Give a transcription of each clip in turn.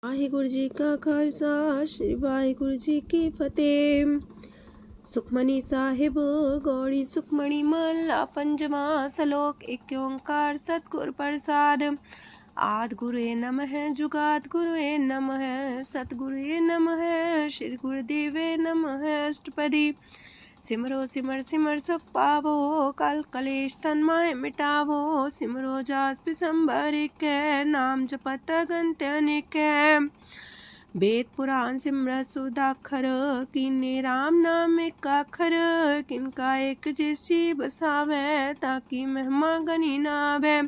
वाहिगुरु जी का खालसा श्री वाहिगुरु जी की फतेह। सुखमनी साहिब गौड़ी सुखमणि महला पंजवा सलोक। एक ओंकार सतगुर प्रसाद। आद गुरुए नमः जुगाद गुरुए नमः सतगुरुए नमः श्री गुरुदेवे नमः। अष्टपदी सिमरो सिमर सिमर सुख पावो कल कलेश तन माहे मिटावो। सिमरो जास पिसंबर के नाम जपत अगंत अनेक। वेद पुराण सिमरत सुदाखर किन्ने राम नाम एक अखर। किनका एक जैसी बसावे ताकि महिमा गनी नावे।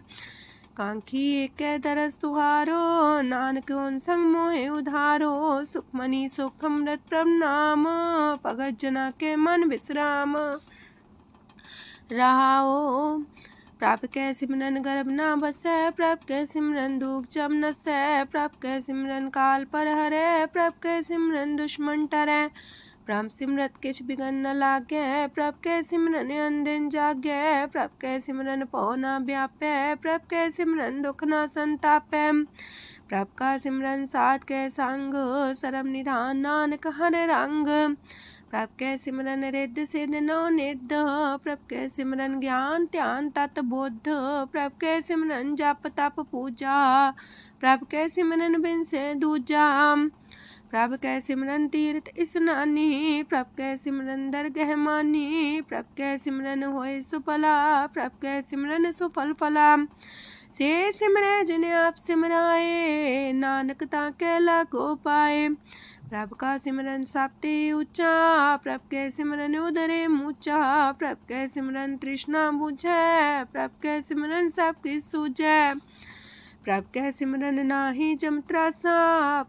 कांखी एक दरस तुहारो नानक उन संग मोहे उधारो। सुखमनी सुख अमृत प्रभ नाम भगत जना के मन विश्राम। रहाओ प्रभ कै सिमरन गर्भ ना बसै। प्रभ कै सिमरन दुख जम नसै। प्रभ कै सिमरन काल पर हरै। प्रभ कै सिमरन दुश्मन टरै। प्रभ सिमरत किछ बिगन न लागै। प्रभ कै सिमरन अनदिन जागै। प्रभ कै सिमरन पौ ना व्यापै। प्रभ कै सिमरन दुख ना संतापै। प्रभ का सिमरन साध कै संग सरम निधान नानक हर रंग। प्रभ कै सिमरन रिद्ध सिद्ध नौ निध। प्रभ कै सिमरन ज्ञान ध्यान तत बुद्ध। प्रभ कै सिमरन जप तप पूजा। प्रभ कै सिमरन बिन से दूजा। प्रभ कै सिमरन तीर्थ स्नानी। प्रभ कै सिमरन दरगह मानी। प्रभ कै सिमरन होए सुफला। प्रभ कै सिमरन सुफल फला। से सिमरै जिन आप सिमराए नानक ताके लागो पाए। प्रभ का सिमरन सबते ऊंचा। प्रभ कै सिमरन उदरे मूचा। प्रभ कै सिमरन तृष्णा बुझै। प्रभ कै सिमरन सब किछ सूझै। प्रभ कै सिमरन नाही जम त्रासा।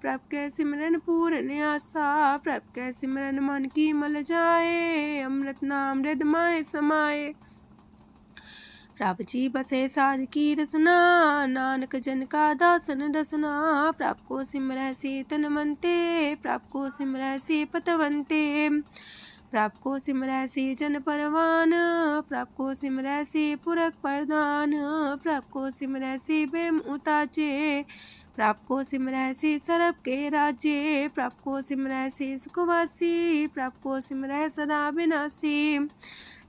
प्रभ कै सिमरन पूर्ण आसा। प्रभ कै सिमरन मन की मल जाए। अमृत नाम हृदय माहे समाए। प्रभ जी बसे साध की रसना नानक जन का दासन दसना। प्रभ को सिमरै से तन मनते। प्रभ को सिमरै से पतवंते। प्रभ को सिमरै से जन परवान। प्रभ को सिमरै से पुरख प्रधान। प्रभ को सिमरै से बेम उताचे। प्रभ को सिमरै से सरब के राजे। प्रभ को सिमरै से सुखवासी। प्रभ को सिमरै सदा विनाशी।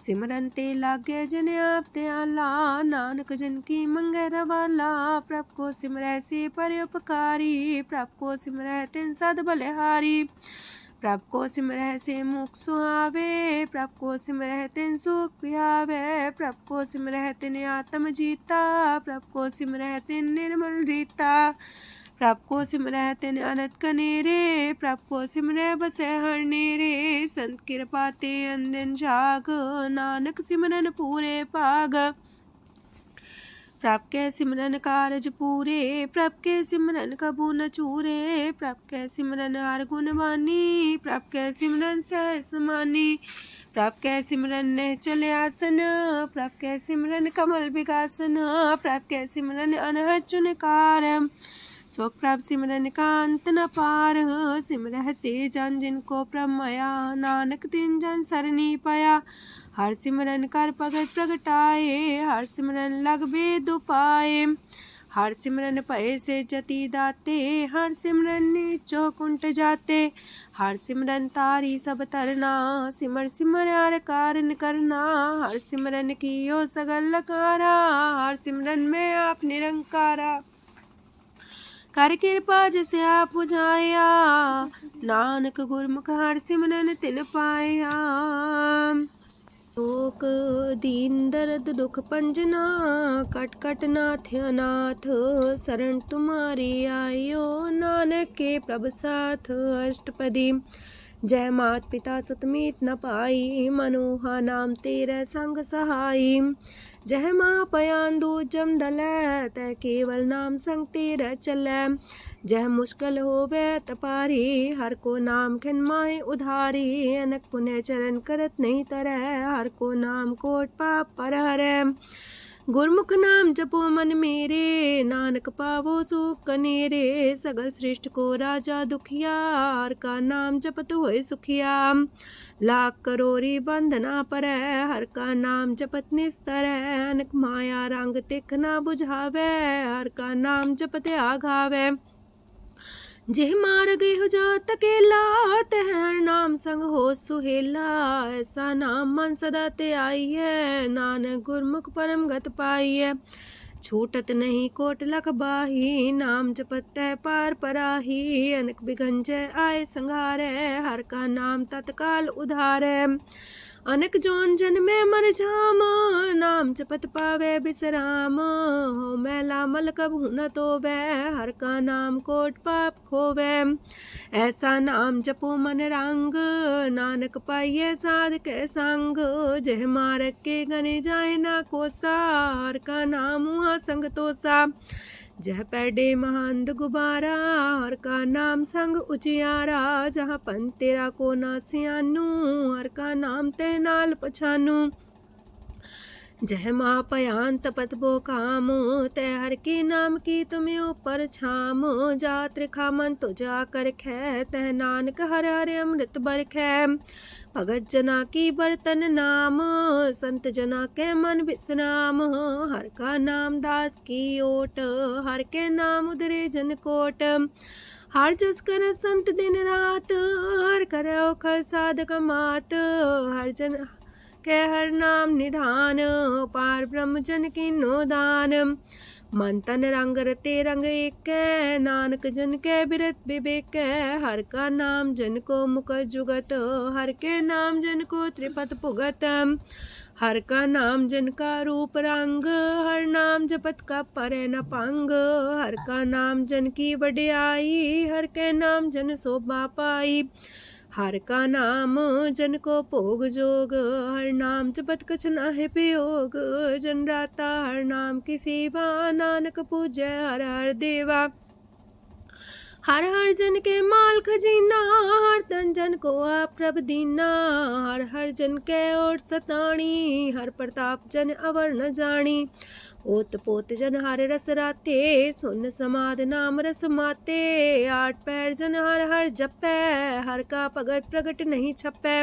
सिमरन ते लागे जन आप दयाला नानक जन की मंगै रवाला। प्रभ को सिमरै से परोपकारी। प्रभ को सिमरै तिन सद बलिहारी। प्रभ को सिमरै से मुख सुहावे। प्रभ को सिमरै तिन सुख पिहावे। प्रभ को सिमरै तिन आत्म जीता। प्रभ को सिमरै तिन निर्मल रीता। प्रभ को सिमरै तिन अनंत कनेरे। प्रभ को सिमरै बसै हर नेरे। संत कृपा ते अंदिन जाग नानक सिमरन पूरे पाग। प्रभ कै सिमरन कारज पूरे। प्रभ कै सिमरन कबू न चूरे। प्रभ कै सिमरन हर गुण बानी। प्रभ कै सिमरन सहस समानी। प्रभ कै सिमरन निश्चल आसन। प्रभ कै सिमरन कमल विगासन। प्रभ कै सिमरन अनहद चुनकार। सो प्रभ सिमरन का अंत न पार। सिमरह से जन जिनको प्रभ माया नानक तिन जन सरनी पाया। हर सिमरन कर भगत प्रगटाए। हर सिमरन लग वेद उपाय। हर सिमरन भय से जति दाते। हर सिमरन नीचो कुंट जाते। हर सिमरन तारी सब तरना। सिमर सिमर हर कारण करना। हर सिमरन कियो सगल लकारा। हर सिमरन में आप निरंकारा। कर कृपा जिसे आप बुझाया नानक गुरमुख हर सिमरन तिन पाया। लोक दीन दर्द दुख पंजना कट कट नाथ अनाथ। शरण तुम्हारी आयो नानक के प्रभ साथ। अष्टपदी जय मात पिता सुत मीत न पाई। मनोहा नाम तेरे संग सहाई। जय माँ पयान दूज जम दलै तै केवल नाम संग तेरे चलै। जह मुश्किल होवे तपारी हर को नाम खिन माहे उधारी। अनक पुण्य चरण करत नहीं तरह हर को नाम कोट पाप पर हरै। गुरमुख नाम जपो मन मेरे नानक पावो सुख कनेरे। सगल सृष्टि को राजा दुखिया हर का नाम जपत होए सुखिया। लाख करोड़ी बंधना पर हर का नाम जपत निस्तर। अनक माया रंग तिख ना बुझावे हर का नाम जपत आघावे। जेह मार गए हो जात अकेला, तह हर नाम संग हो सुहेला। ऐसा नाम मन सदा ते आई है, नानक गुरमुख परम गत पाई है। छूटत नहीं कोट लख बाही, नाम जपत है पार पराही। अनक बिगंजय आए संघारे, हर का नाम तत्काल उधारे। अनक जोन जन में मर जाम, नाम जपत पावे बिसराम। हो मैला मल कबहु न तोवे, हर का नाम कोट पाप खोवे। ऐसा नाम जपो मन रंग, नानक पाइये साध के संग। जह मारक के गने जाए ना कोसा, हर का नाम हुआ संग तोसा। जह पैडे महांद गुबारा, हर का नाम संग उजियारा। जहाँ पन तेरा को ना सियानू, हर का नाम ते नाल पछानू। जह माँ पयान तपत बो काम, तय हर के नाम की तुम्हें ऊपर छाम। जा त्रिखा मन तो जा कर खे, तह नानक हर हर अमृत बरखै। भगत जना की बर्तन नाम, संत जना के मन विश्राम। हर का नाम दास की ओट, हर के नाम उधरे जन कोट। हर जस कर संत दिन रात, हर करो खर साधक मात। हर जन के हर नाम निधान, पार ब्रह्म जन की नो दान। मन तन रंग रते रंग एक, नानक जन के बिरत विवेक। हर का नाम जन को मुख जुगत, हर के नाम जन को त्रिपत पुगत। हर का नाम जन का रूप रंग, हर नाम जपत का परे न पंग। हर का नाम जन की वड्याई, हर के नाम जन शोभा पाई। हर का नाम जन को भोग जोग, हर नाम जपत कछ नाहि प्रयोग। जन राता हर नाम की सेवा, नानक पूजै हर हर देवा। हर हर जन के माल खजीना, हर तन जन को आप प्रभ दीना। हर हर जन के ओट सताणी, हर प्रताप जन अवर न जानी। ओत पोत जन हर रस राते, सुन समाध नाम रस माते। आठ पैर जन हर हर जपै, हर का भगत प्रगट नहीं छपै।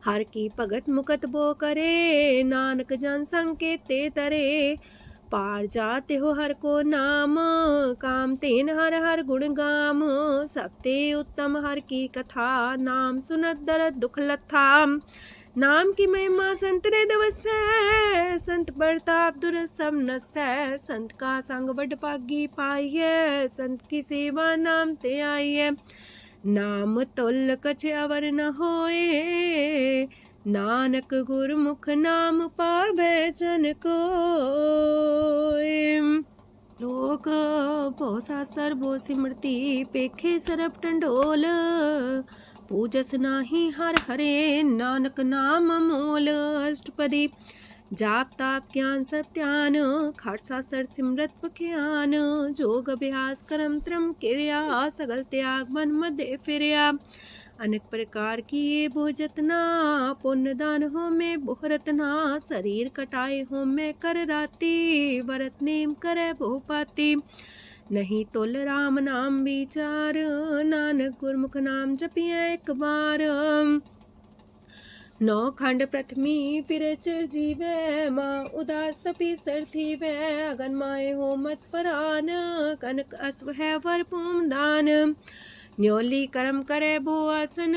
हर की भगत मुकत बो करे, नानक जन संकेते तरे। पार जाते हो हर को नाम, काम तेन हर हर गुण गाम। सबते उत्तम हर की कथा, नाम सुनत दरद दुख लथा। नाम की महिमा संत रे दवसै, संत प्रताप दुर सब नसै। संत का संग बड़ पागी पाइयै, संत की सेवा नाम ते आइयै। नाम तुल कछ अवर न होए, नानक गुरमुख नाम पावै जन कोय। लोक भो शास्त्र भो सिमरती, पेखे सरब टंडोल। पूजस नाही हर हरे, नानक नाम मोल। अष्टपदी जाप ताप ज्ञान सब ध्यान, खट शास्त्र सिमरत वख्यान। जोग अभ्यास करम त्रम क्रिया, सगल त्याग मन मध्य फिरया। अनेक प्रकार की ये बहु जतना, पुण्य दान हो में बहु रतना। शरीर कटाए हो में कर राती, व्रत नेम करे बहु पाती। नहीं तुल राम नाम विचार, नानक गुरमुख नाम जपिए एक बार। नौ खंड प्रथमी फिर चिर जीवै, माँ उदास तपी सर थीवै। अगन माए हो मत परान, कनक अश्व है वर पूम दान। न्योली कर्म करे भो आसन,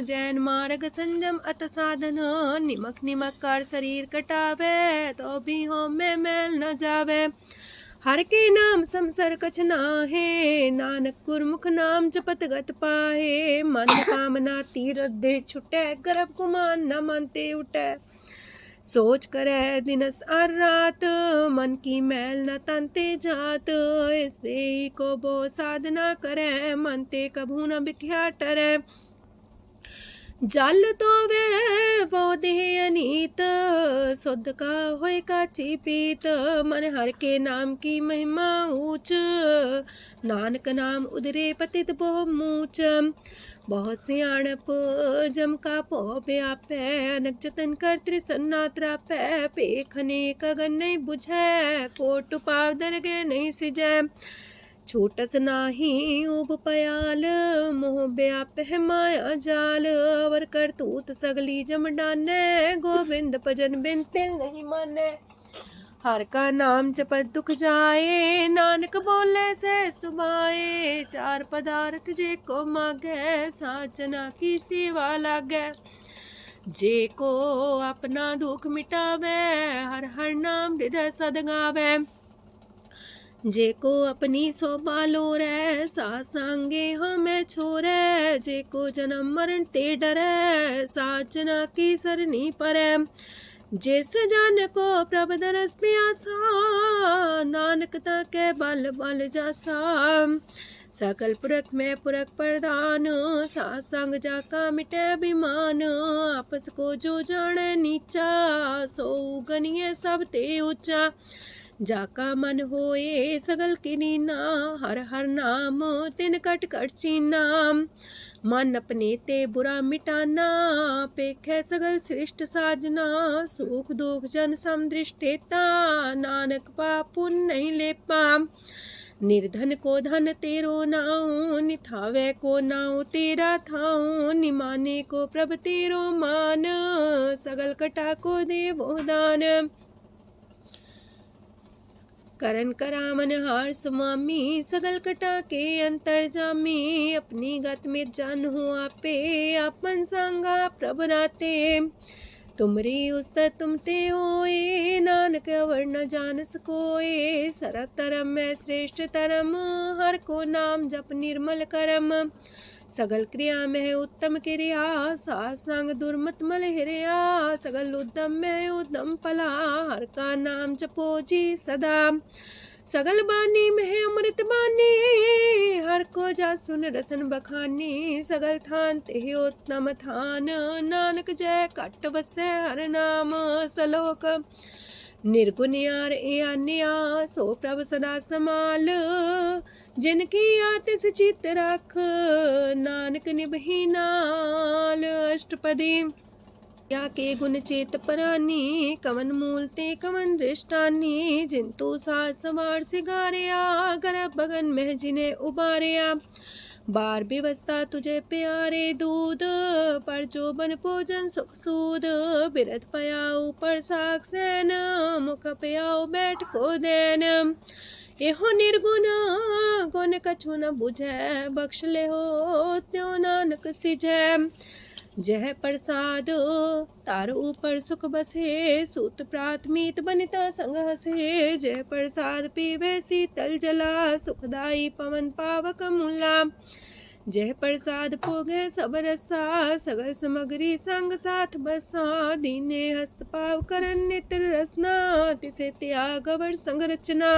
जैन मार्ग संजम अत साधन। निमक निमक कर शरीर कटावे, तो भी हो में मैल न जावे। हर के नाम समसर कछ नाहे, नानक गुरमुख नाम जपत गत पाहे। मन कामना तीरथ दे छुटै, गर्भ गुमान न मानते उठै। सोच करे दिनस और रात, मन की मैल न तनते जात। इस देही को बो साधना करे, मनते कभू न बिख्या टरै। जल तो वे बो देह अनीत, शुद्ध का होए काची पीत। मन हर के नाम की महिमा ऊंच, नानक नाम उदरे पतित बहु मूच। बहुत सियाणप जम का पो व्यापै, अनक जतन कर त्रिसन्ना त्रापै। पेखने कगन नहीं बुझै, कोट पाव दरगे नहीं सिजै। छूटस नाही उब पयाल, मोह व्याप है माया जाल। अवर करतूत सगली जम डानै, गोविंद भजन बिन तिल नहीं मानै। हर का नाम जपत दुख जाए, नानक बोले से सुभाए। चार पदार्थ जे को मागे, साजना की सेवा लागे। जे को अपना दुख मिटावे, हर हर नाम हृदय सद गावे। जे को अपनी शोभा लोरे, सासंगे हमें छोरे। जे को जन्म मरण ते डरे, साजना की सरनी परे। जिस जन को प्रभ दरस प्यासा, नानक ताके बल बल जासा। सकल पुरख में पुरख प्रधान, सासंग जाका मिटे अभिमान। आपस को जो जाने नीचा, सो गनिये सब ते ऊंचा। जाका मन होए सगल किनीना, हर हर नाम तिन कट कट चीना। मन अपने ते बुरा मिटाना, पेखे सगल श्रेष्ठ साजना। सुख दुख जन समदृष्टेता, नानक पाप पुण्य नहीं लेपा। निर्धन को धन तेरो नाऊ, निथावे को नाऊ तेरा थाऊ। निमाने को प्रभ तेरो मान, सगल कटा को देवो दान। करन करामन हार समामी, सगल कटा के अंतर जामी। अपनी गत में जन हो आपे, आपन संगा प्रभ राते। तुमरी उस्तर तुम ते होए, नानक अवर न जान सकोए। सरब तरम में श्रेष्ठ तरम, हर को नाम जप निर्मल करम। सगल क्रिया में उत्तम क्रिया, सासंग दुर्मत मल हिरिया। सगल उद्यम में उद्यम फला, हर का नाम जपो जी सदा। सगल बानी में अमृत बानी, हर को जा सुन रसन बखानी। सगल थान ते उत्तम थान, नानक जय कट बसे हर नाम सलोक। निर्गुण यार आन्या, सो प्रभ सदा समाल। जिनकी आतिस चित रख, नानक निभही नाल। अष्टपदी या के गुण चेत परानी, कवन मूल ते कवन दृष्टानी। जिंतु सास सवार सिगारिया, गर्भ बगन में जिन्हें उबारिया। बार व्यवस्था तुझे प्यारे दूध, पर जो बन भोजन सुख सूद। बिरत पयाऊ पर साग सैन, मुख पयाऊ बैठ को देन। एहो निर्गुण गुण कछु न बुझे, बख्श ले हो त्यों नानक सिझे। जह प्रसाद तार ऊपर सुख बसे, सूत प्रात मीत बनिता संग हसे। जह प्रसाद पीवे शीतल जला, सुखदाई पवन पावक मूला। जह प्रसाद भोगे सब रसा, सगल समग्री संग साथ बसा। दीने हस्त पाव करन नित्र रसना, तिसे त्याग अवर संग रचना।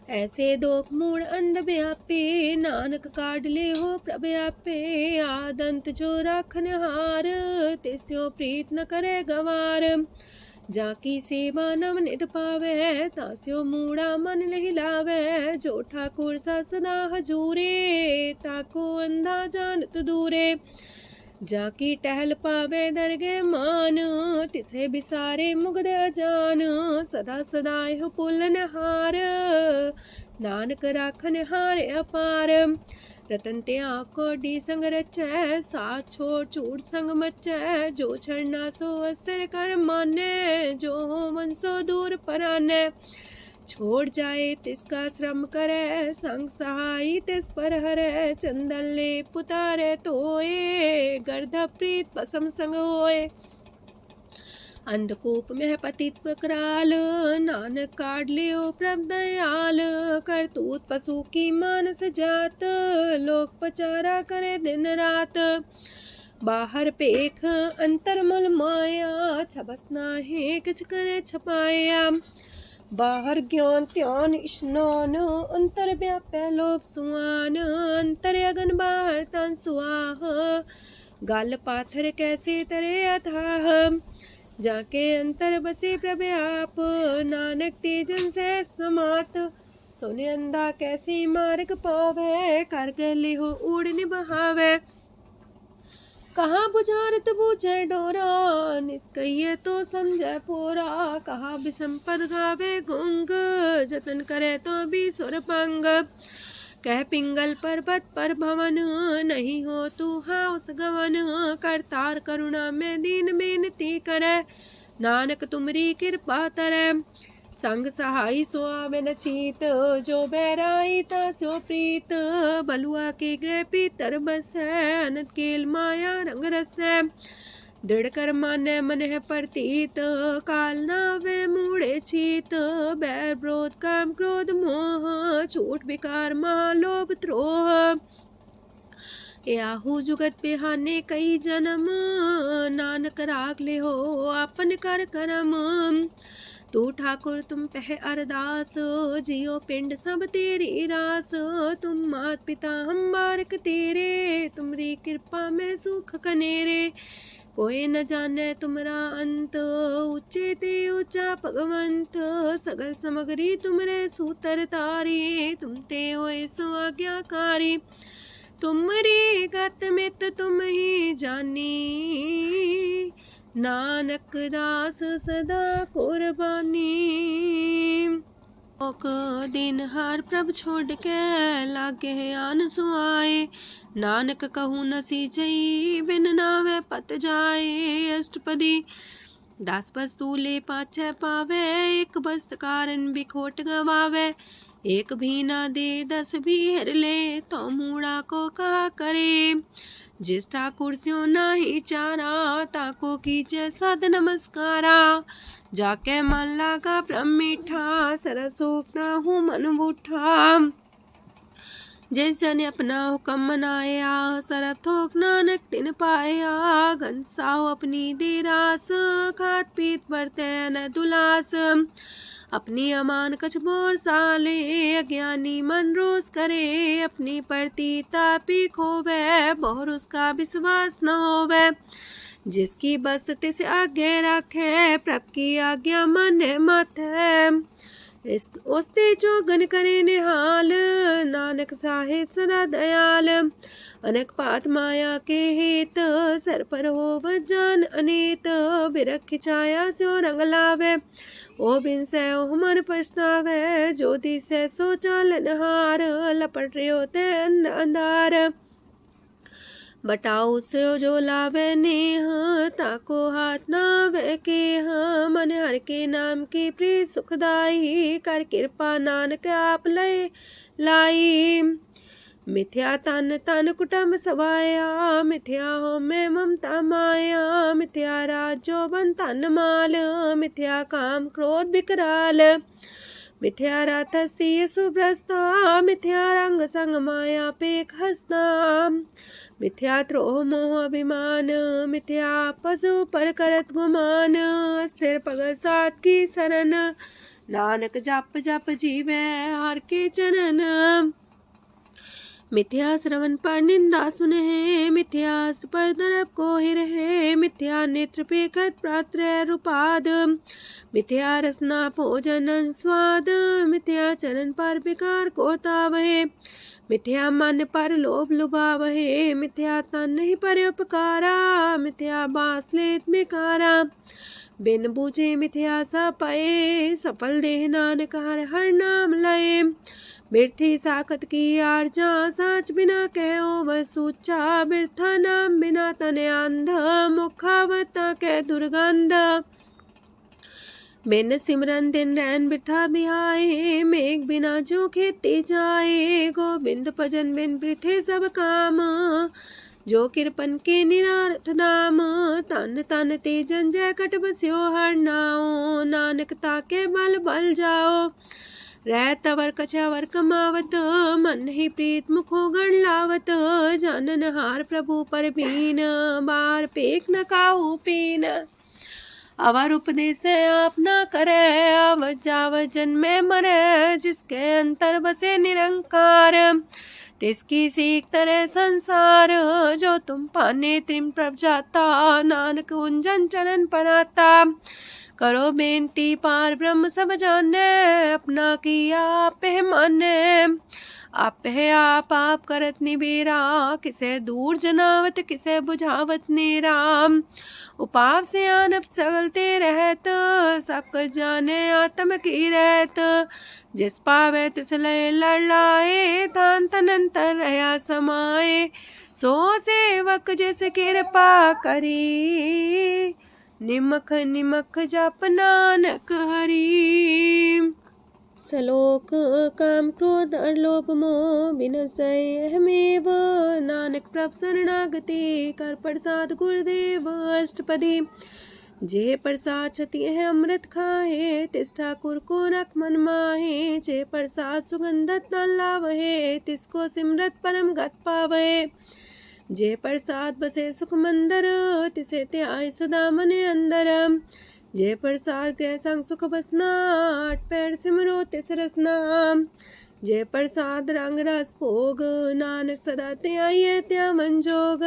ऐसे दोख मूड अंध व्यापे, नानक काढ़ ले हो प्रभ आपे। आदंत जो राखन हार, तिस्यो प्रीत न करे गवार। जाकी सेवा नव निध पावे, तास्यो मूड़ा मन लहिलावे। जो ठाकुर सा सदा हजूरे, ताको अंधा जानत दूरे। जाकी टहल पावे दरगे मान, तिसे बिसारे मुग्ध अजान। सदा सदा यह पुलन हार, नानक राखन हार अपार। रतन त्याग कोडी संग रचै, साथ छोड़ चूड़ संग मचै। जो छड़ना सो अस्तर कर माने, जो हो मन सो दूर पराने। छोड़ जाए तिसका श्रम करे, संग सहाई तिस पर हरे। चंदन ले पुतारे तोए, गर्ध प्रीत पसम संग होए। अंधकूप में पतित कराल, नानक काढ़ लियो प्रभ दयाल। करतूत पशु की मानस जात, लोक पचारा करे दिन रात। बाहर पेख अंतर मल माया, छबस नाहे किछ करे छपाया। बाहर ज्ञान त्यान स्नान, अंतर व्यापै लोभ सुआन। अंतर अगन बाहर तन सुआह, गल पाथर कैसे तरे अथाह। जाके अंतर बसे प्रभ आप, नानक तेजन से समात। सोने अंधा कैसे मार्ग पावे, कर गले हो उड़ निबहावे। कहाँ बुझारत बूझे डोरा, निष्कइये तो संजय पोरा। कहाँ विसंपद गावे गुंग, जतन करे तो भी सुर पंग। कह पिंगल पर्वत पर भवन, नहीं हो तू हाउस गवन। करतार करुणा में दीन बेनती करे, नानक तुमरी कृपा तरੈ। संग सहाई सो आवे न चीत, जो बैराई तास्यो प्रीत। बलुआ के गृह पीतर बसै, अनंत केल माया रंग रसै। दृढ़ कर मानै मन है प्रतीत, काल नावे मूढ़े चीत। बैर विरोध काम क्रोध मोह, छूट विकार माह लोभ द्रोह। याहू जुगत बिहाने कई जन्म, नानक राख ले हो आपन कर करम। तू ठाकुर तुम पह अरदास, जियो पिंड सब तेरी रास। तुम मात पिता हम बारक तेरे, तुमरी कृपा में सुख कनेरे। कोई न जाने तुमरा अंत, ऊंचे ते ऊंचा भगवंत। सगल समगरी तुमरे सूतर तारी, तुम ते होए सो आज्ञाकारी। तुमरी गत मित तुम ही जानी, नानक दास सदा कुर्बानी। ओक दिन हार प्रभ छोड़ के, लागे आन सुआए। नानक कहूँ न सीचई, बिन नावे पत जाए। अष्टपदी दास बस तूले पाछे पावे, एक बस्त कारण बिखोट गवावे। एक भी ना दे दस भी हर ले, तो मूड़ा को कहा करे। जिस ठाकुर स्यो नाही चारा, ताको कीजे सद नमस्कारा। जाके मन लागा ब्रह्म मीठा, सरस सूखता हूँ मन बूठा। जिस जन अपना हुक्म मनाया, सरब थोक नानक तिन पाया। घनसाओ अपनी देरास, खात पीत बरते न दुलास। अपनी अमान कछ बोर साले, अज्ञानी मन रोस करे। अपनी परती तापी खोवे, बहुर उसका विश्वास न होवे। जिसकी बस तिस आगे रखे, प्रभ की आज्ञा माने माथे। उस्ते जो गन करे निहाल, नानक साहिब सदा दयाल। अनेक पात माया के हेत, सर पर हो जान अनेत। बिरख छाया स्यो रंग लावे, ओ बिन से ओ मन पछतावे। जो दिसे सो चालन हार, लपट रहो ते अंधार। बटाऊ से जो लावे नेह, ताको हाथ नावे केह। मन हर के नाम की प्रिय सुखदाई, कर कृपा नानक आप लय लाई। मिथ्या तन तन कुटुंब सवाया, मिथ्या हो मैं ममता माया। मिथ्या राजो बन तन माल, मिथ्या काम क्रोध विकराल। मिथ्या रातसी सुभ्रस्ता, मिथ्या रंग संग माया पेख हस्ता। मिथ्या द्रोह मोह अभिमान, मिथ्या पशु पर करत गुमान। स्थिर पग सात की शरण, नानक जप जप जीवे हर के चरण। मिथ्या श्रवण पर निंदा सुने, मिथ्या पर दरब को ही रहे। मिथ्या नेत्र पेखत प्रात्र रूपाद, मिथ्या रसना भोजन स्वाद। मिथ्या चरण पर विकार को तावहे, मिथ्या मन पर लोभ लुभावहे। मिथ्या तन नहीं पर उपकारा, मिथ्या बास लेत बेकारा। बिन बूझे मिथ्या सा पाए, सफल देह नानक हर हर नाम लय। बिरथी साखत की आरजा, साच बिना कहो वह सूचा। बिरथा नाम बिना तने अंध, मुखावता के दुर्गंध। बिन सिमरन दिन रैन बिरथा बिहाए, मेघ बिना जो खेती जाए। गोविंद भजन बिन बिरथे सब काम, जो किरपन के निरारथ नाम। तन तन ते जंजय कट बस्यो हर नाओ, नानक ताके बल बल जाओ। रह तवर कछावर कमावत, मन ही प्रीत मुखो गण लावत। जानन हार प्रभु पर बीन, बार पेख न काहू पीन। अवर उपदेश आप न करे, अव जाव जन्मे मरे। जिसके अंतर बसे निरंकार, तिसकी सीख तरह संसार। जो तुम पाने त्रिम प्रभ जाता, नानक उंजन चरण पर आता। करो बेनती पार ब्रह्म सब जाने, अपना किया आप है माने। आप है आप करत निबेरा, किसे दूर जनावत किसे बुझावत नेरा। उपाव से आनप चलते रहत, सब कुछ जाने आत्म की रहत। जिस पावे तिस लय लड़ाए, तान तनंतर रहा समाए। सो सेवक जिस कृपा करी, निमख निमख जप नानक हरि। सलोक काम क्रोध और लोभ मोह बिनसै अहमेव, नानक प्रभ शरणागति कर प्रसाद गुरुदेव अष्टपदी। जे प्रसाद छति है अमृत खाहे, तिस ठाकुर को रख मन माहे। जे प्रसाद सुगंधत न लावहे, तिसको सिमरत परम गत पावहे। जे प्रसाद बसे सुख मंदर, तिसे त्याय सदा मन अंदर। जे प्रसाद गृह संग सुख बसना, आठ पैर सिमरो तिस रसना। जे प्रसाद रंग रस भोग, नानक सदा त्याये त्या मन जोग।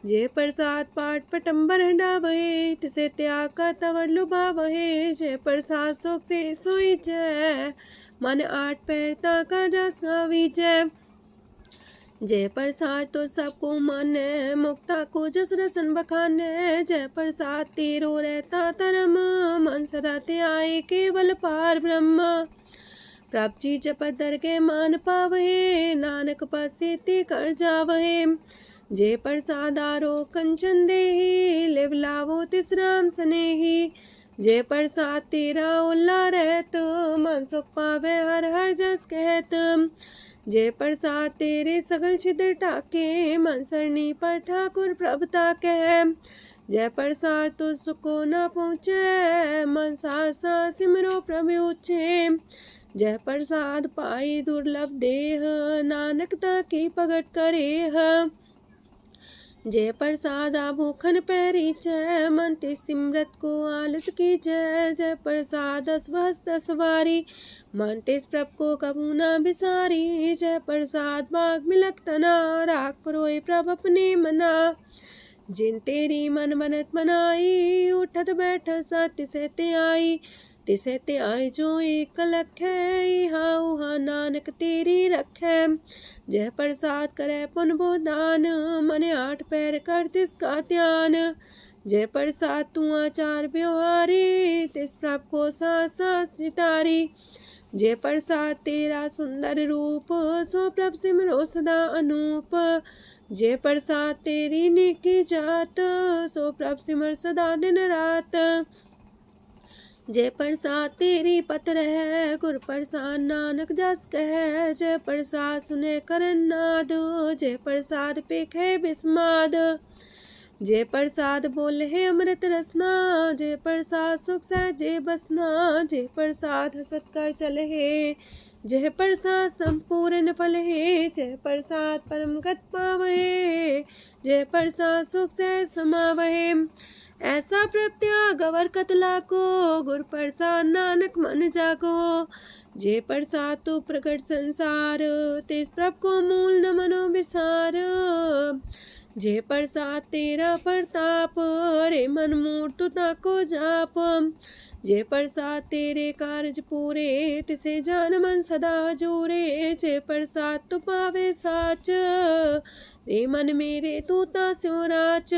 जे प्रसाद पाठ पटम्बर डावहे, तिसे त्याग का तवर लुभावहे। जे प्रसाद शोक से सोई जय, मन आठ पैर ताका जस गावी जय। जय प्रसाद तो सबको माने, मुक्ता को जस रसन बखाने। जय प्रसाद तेरो रहता धर्म, मन सदा त्याए केवल पार ब्रह्म। प्रभ जी जपत दर के मान पावहे, नानक पासे ते कर जावहे। जे प्रसाद आरो कंचन देही, लिव लावो तिस राम सनेही। जे प्रसाद तेरा उल्ला रहत, मन सुख पावे हर हर जस कहत। जे प्रसाद तेरे सगल छिद्र टाके, मन सरनी पर ठाकुर प्रभ ताके। जय प्रसाद तो सुको न पहुँचे, मन सा सिमरो प्रभु ऊँचे। जय प्रसाद पाई दुर्लभ देह, नानक ताकी प्रगट करेह। जय प्रसाद आभूखन पैरी जय, मन ते सिमरत को आलस की जय। जय प्रसाद अस्वस्थ सवारी, मन तेस प्रभ को कबू न बिसारी। जय प्रसाद बाग मिलक तना, राख परोए प्रभ अपने मना। जिन तेरी मन मनत मनाई, उठत बैठत सत्य से ते आई। तिसे ते आए जो एक लख है, इहा उहा नानक तेरी रखै। जय प्रसाद करे पुन बोदान, मन आठ पैर कर तिसका ध्यान। जय प्रसाद तू आचार व्यवहारी, तिस प्रभ को सास सितारी। जय प्रसाद तेरा सुंदर रूप, सो प्रभ सिमरो सदा अनूप। जय प्रसाद तेरी नेकी जात, सो प्रभ सिमर सदा दिन रात। जय प्रसाद तेरी पत्र है, गुर प्रसाद नानक जस कह। जय प्रसाद सुने करन नाद, जय प्रसाद पेखे बिस्माद। जय प्रसाद बोले है अमृत रसना, जय प्रसाद सुख सहजे बसना। जय प्रसाद हसत कर चले है, जय प्रसाद संपूर्ण फल है। जय प्रसाद परम गत पावहे, जय प्रसाद सुख से समावहे। ऐसा प्रत्याग अवर कतला को, गुर प्रसाद नानक मन जागो। जय प्रसाद तो प्रकट संसार, तेज प्रभ को मूल न मनो विसार। जय प्रसाद तेरा प्रताप, रे मन मूर्त ताको जाप। जय प्रसाद तेरे कारज पूरे, तिसे जान मन सदा जोरे। जय प्रसाद तू पावे साच, रे मन मेरे तू तास्यो राच।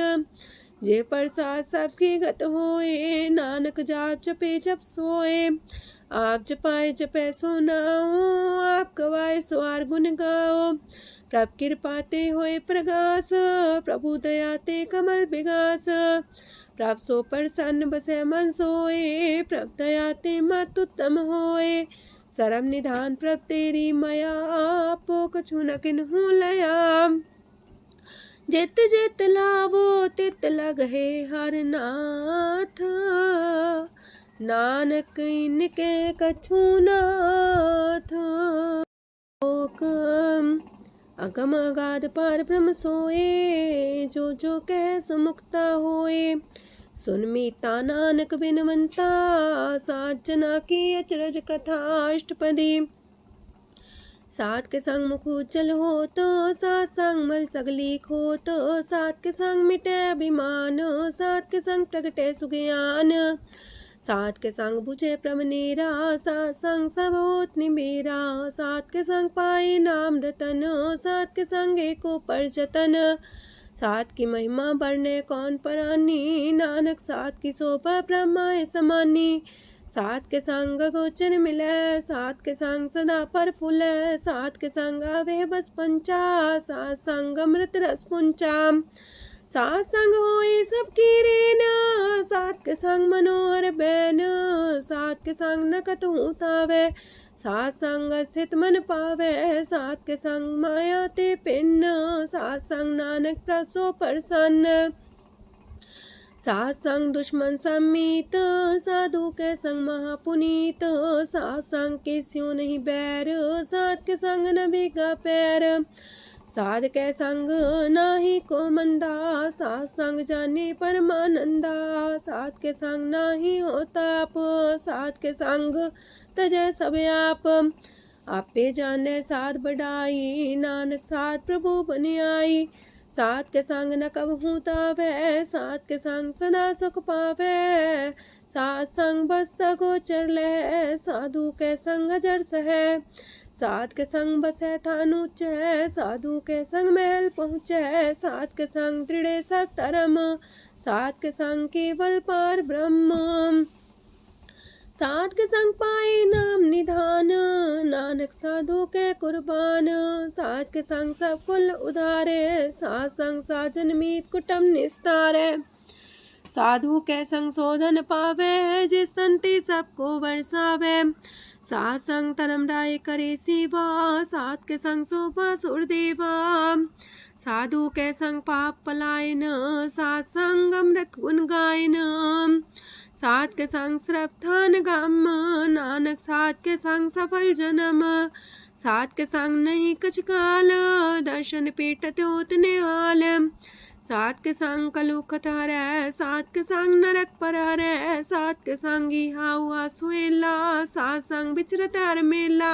जय प्रसाद सबकी गत होए, नानक जाप जपे जप सोए। आप जपाए जपे सो नाओ, आप गवाए सो आर गुण गाओ। प्रभ कृपा ते होए प्रगास, प्रभु दया ते कमल विगास। प्रभ सो प्रसन्न बसे मन सोए, प्रभ दया ते मत उत्तम होए। सरम निधान प्रभ तेरी मया, आपो कछु न किन्हु लया। जित जित लावो तित लगहे हर नाथ, नानक इनके कछु नाथ। अगम अगाध पार ब्रह्म सोए, जो जो कह सो मुक्ता होए। सुन मीता नानक बिनवंता, सात जना की अचरज कथा अष्टपदी। सात के संग मुख उज्जल हो तो, सात संग मल सगली खो तो। सात के संग मिटे अभिमान, सात के संग प्रगटे सुज्ञान। सात के संग बुझे प्रभ नेरा, सात संग सब होत निमेरा। सात के संग पाए नाम रतन, सात के संग एको पर जतन। सात की महिमा बरने कौन परानी, नानक सात की शोभा ब्रह्माए समानी। सात के संग गोचर मिले, सात के संग सदा पर फूले। सात के संग आवे बस पंचा, सात संग अमृत रस पुंचा। सात संग होए सबकी रेन, सात के संग मनोहर बैन, सात के संग न कतहु तावै, सात संग स्थित मन पावै, सात के संग माया ते पिन्न, सात संग नानक प्रसो प्रसन्न, सात संग दुश्मन समीत, साधु के संग महापुनीत, सात संग के स्यों नहीं बैर, सात के संग न भीगा पैर, साध के संग नाही को मंदा, सात संग जाने परमानंदा, सात के संग नाही हो ताप, सात के संग तजय सब आप, आपे जाने साध बढ़ाई, नानक साध प्रभु बन आई, सात के संग न कबहू तावै, सात के संग सदा सुख पावै, सात संग बसता गोचर लहै, साधु के संग अजर सहै, सात के संग बसै थान ऊंचै, साधु के संग महल पहुँचै, सात के संग दृढ़ सब धर्म, सात के संग केवल पार ब्रह्म, सात के संग पाए नाम निधान, नानक साधु के कुर्बान, सात के संग सब कुल उधारे, सात संग साजन मीत कुटुम निस्तारे, साधु के संग शोधन पावे, जिस संति सबको बरसावे, सात संग धर्म राय करे सेवा, सात के संग शोभा सुरदेवा, साधु के संग पाप पलायन, सात संग अमृत गुण गायन, सात के संग श्रद्धान गम, नानक सात के संग सफल जन्म, सात के संग नहीं कछ काल, दर्शन पेटत होत निहाल, सात के संग कलुखत हरै, सात के संग नरक पर हरै, सात के संग इहा हुआ सुहेला, सात संग विचरत हर मेला,